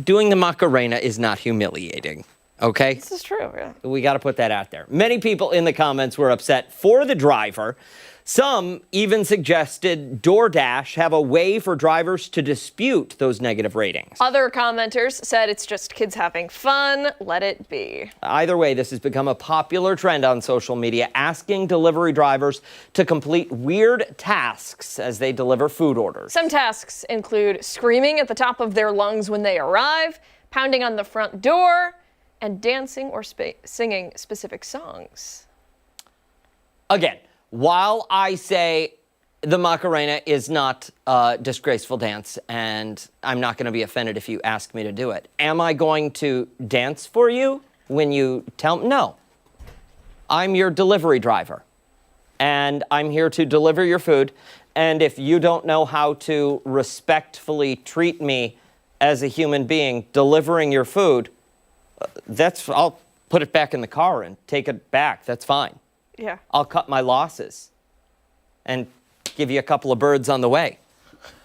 Doing the Macarena is not humiliating. Okay? This is true, yeah. We got to put that out there. Many people in the comments were upset for the driver. Some even suggested DoorDash have a way for drivers to dispute those negative ratings. Other commenters said it's just kids having fun, let it be. Either way, this has become a popular trend on social media, asking delivery drivers to complete weird tasks as they deliver food orders. Some tasks include screaming at the top of their lungs when they arrive, pounding on the front door, and dancing or singing specific songs. Again, while I say the Macarena is not a disgraceful dance, and I'm not going to be offended if you ask me to do it, am I going to dance for you when you tell me? No. I'm your delivery driver, and I'm here to deliver your food, and if you don't know how to respectfully treat me as a human being delivering your food, I'll put it back in the car and take it back. That's fine. Yeah. I'll cut my losses and give you a couple of birds on the way.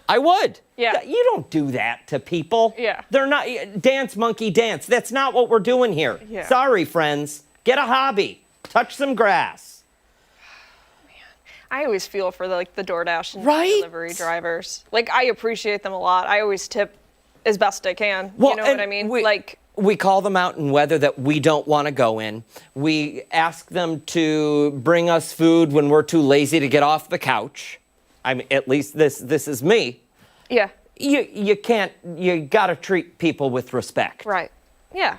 I would. Yeah. You don't do that to people. Yeah. They're not, dance, monkey, dance. That's not what we're doing here. Yeah. Sorry, friends. Get a hobby. Touch some grass. I always feel for the DoorDash and delivery drivers. I appreciate them a lot. I always tip as best I can. Well, you know what I mean? We call them out in weather that we don't want to go in. We ask them to bring us food when we're too lazy to get off the couch. I mean, at least this is me. Yeah. You got to treat people with respect. Right. Yeah.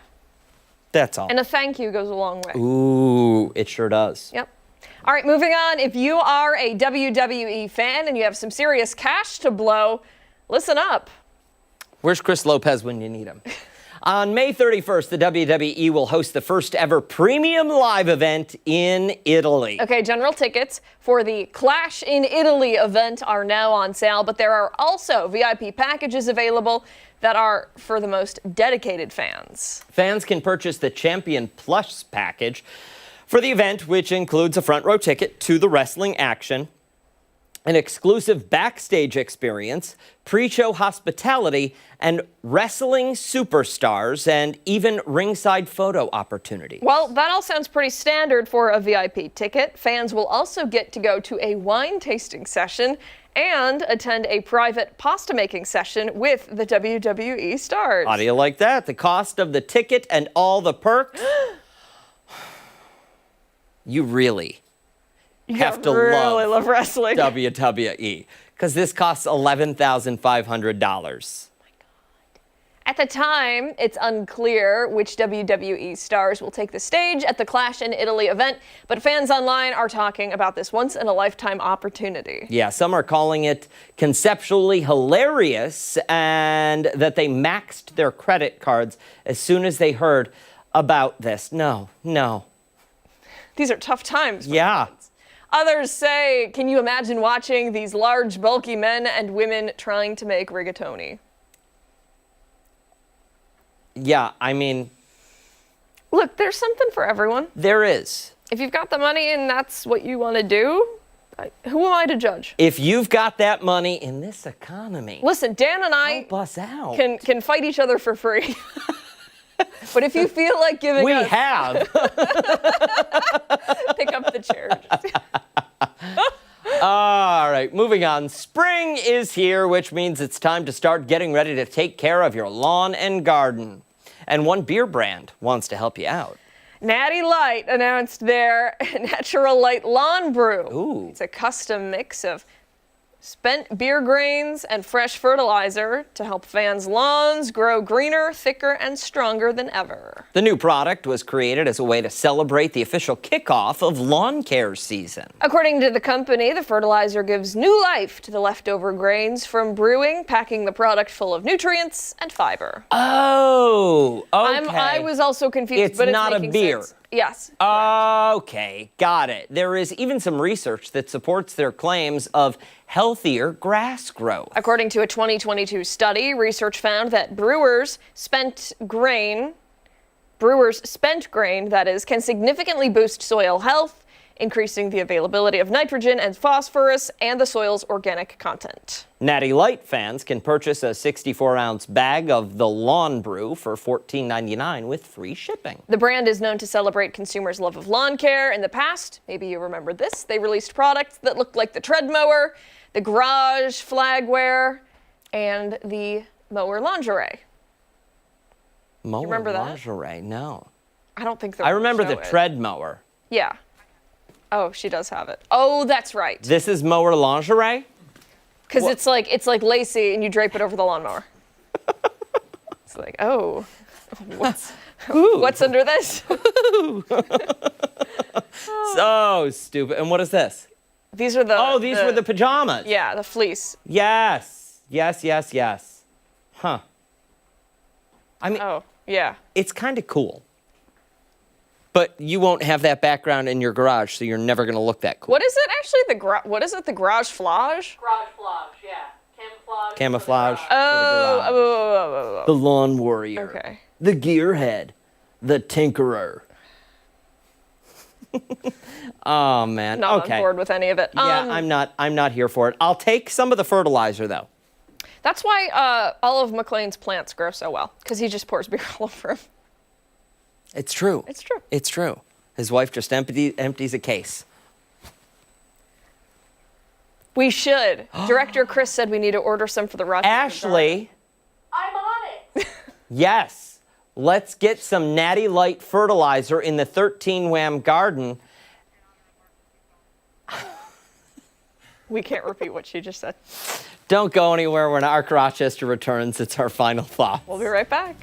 That's all. And a thank you goes a long way. Ooh, it sure does. Yep. All right, moving on. If you are a WWE fan and you have some serious cash to blow, listen up. Where's Chris Lopez when you need him? On May 31st, the WWE will host the first ever premium live event in Italy. Okay, general tickets for the Clash in Italy event are now on sale, but there are also VIP packages available that are for the most dedicated fans. Fans can purchase the Champion Plus package for the event, which includes a front row ticket to the wrestling action, an exclusive backstage experience, pre-show hospitality, and wrestling superstars, and even ringside photo opportunity. Well, that all sounds pretty standard for a VIP ticket. Fans will also get to go to a wine tasting session and attend a private pasta making session with the WWE stars. How do you like that? The cost of the ticket and all the perks? You really have to really love wrestling. WWE, because this costs $11,500. At the time, it's unclear which WWE stars will take the stage at the Clash in Italy event, but fans online are talking about this once-in-a-lifetime opportunity. Yeah, some are calling it conceptually hilarious and that they maxed their credit cards as soon as they heard about this. No. These are tough times. Yeah. Others say, can you imagine watching these large, bulky men and women trying to make rigatoni? Yeah, I mean... Look, there's something for everyone. There is. If you've got the money and that's what you want to do, who am I to judge? If you've got that money in this economy... Listen, Dan and I help us out. Can fight each other for free. But if you feel like giving we us... have. Pick up the chair. All right, moving on. Spring is here, which means it's time to start getting ready to take care of your lawn and garden. And one beer brand wants to help you out. Natty Light announced their Natural Light Lawn Brew. Ooh. It's a custom mix of spent beer grains and fresh fertilizer to help fans' lawns grow greener, thicker, and stronger than ever. The new product was created as a way to celebrate the official kickoff of lawn care season. According to the company, the fertilizer gives new life to the leftover grains from brewing, packing the product full of nutrients and fiber. Oh, okay. I was also confused, It's but it's not a making beer. sense. Yes. Okay, got it. There is even some research that supports their claims of healthier grass growth. According to a 2022 study, research found that brewers' spent grain, that is, can significantly boost soil health, increasing the availability of nitrogen and phosphorus and the soil's organic content. Natty Light fans can purchase a 64-ounce bag of the Lawn Brew for $14.99 with free shipping. The brand is known to celebrate consumers' love of lawn care. In the past, maybe you remember this, they released products that looked like the tread mower, the garage flagware, and the mower lingerie. Mower remember that? lingerie? No. I don't think I remember the show it. tread mower. Yeah. Oh, she does have it. Oh, that's right. This is mower lingerie? Because it's like lacy and you drape it over the lawnmower. It's like, oh, what's under this? So stupid. And what is this? These are the... Oh, these were the pajamas. Yeah, the fleece. Yes. Huh. I mean... Oh, yeah. It's kind of cool. But you won't have that background in your garage, so you're never going to look that cool. What is it actually? What is it? The garage flage? Garage flage, yeah. Camouflage. Camouflage. Oh. The lawn warrior. Okay. The gearhead. The tinkerer. Oh, man. Not okay. on board with any of it. Yeah, I'm not here for it. I'll take some of the fertilizer, though. That's why all of McLean's plants grow so well, because he just pours beer all over them. It's true. It's true. It's true. His wife just empties a case. We should. Director Chris said we need to order some for the Rochester. Ashley. I'm on it. Yes. Let's get some Natty Light fertilizer in the 13-wham garden. We can't repeat what she just said. Don't go anywhere when Arc Rochester returns. It's our final thought. We'll be right back.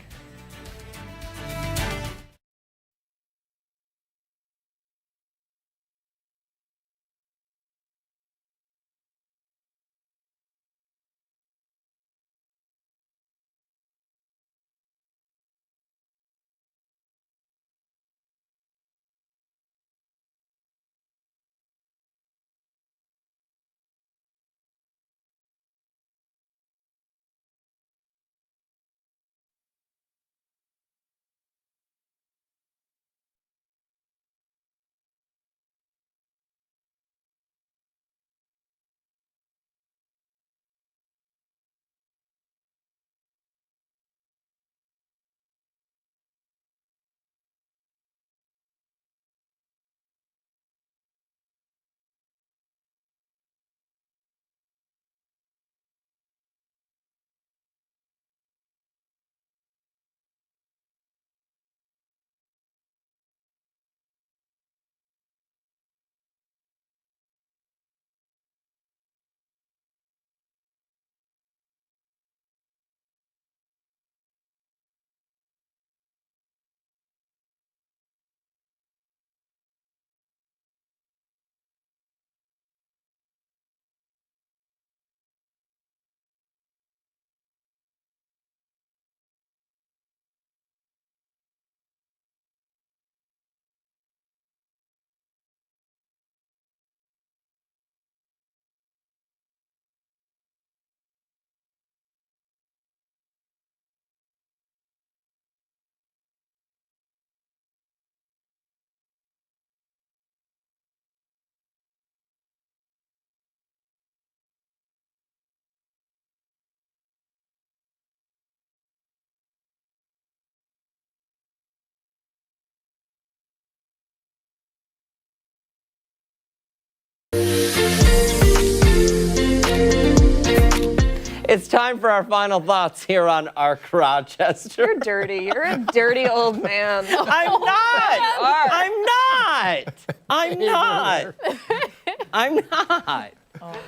It's time for our final thoughts here on Arc Rochester. You're dirty. You're a dirty old man. I'm not.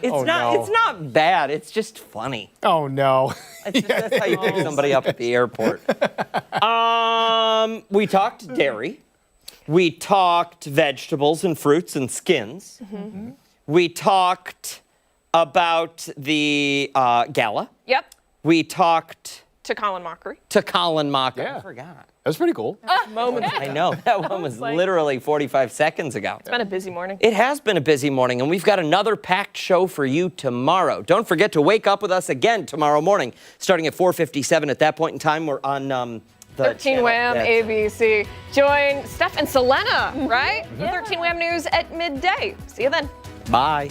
It's not bad. It's just funny. Oh no. That's how you pick somebody up at the airport. We talked dairy. We talked vegetables and fruits and skins. Mm-hmm. We talked about the gala. Yep. We talked To Colin Mochrie. Yeah. I forgot. That's pretty cool. I know. That one was literally 45 seconds ago. It's been a busy morning. It has been a busy morning, and we've got another packed show for you tomorrow. Don't forget to wake up with us again tomorrow morning, starting at 4:57. At that point in time, we're on the 13 Wham ABC. Join Steph and Selena, right? Yeah. 13 Wham News at midday. See you then. Bye.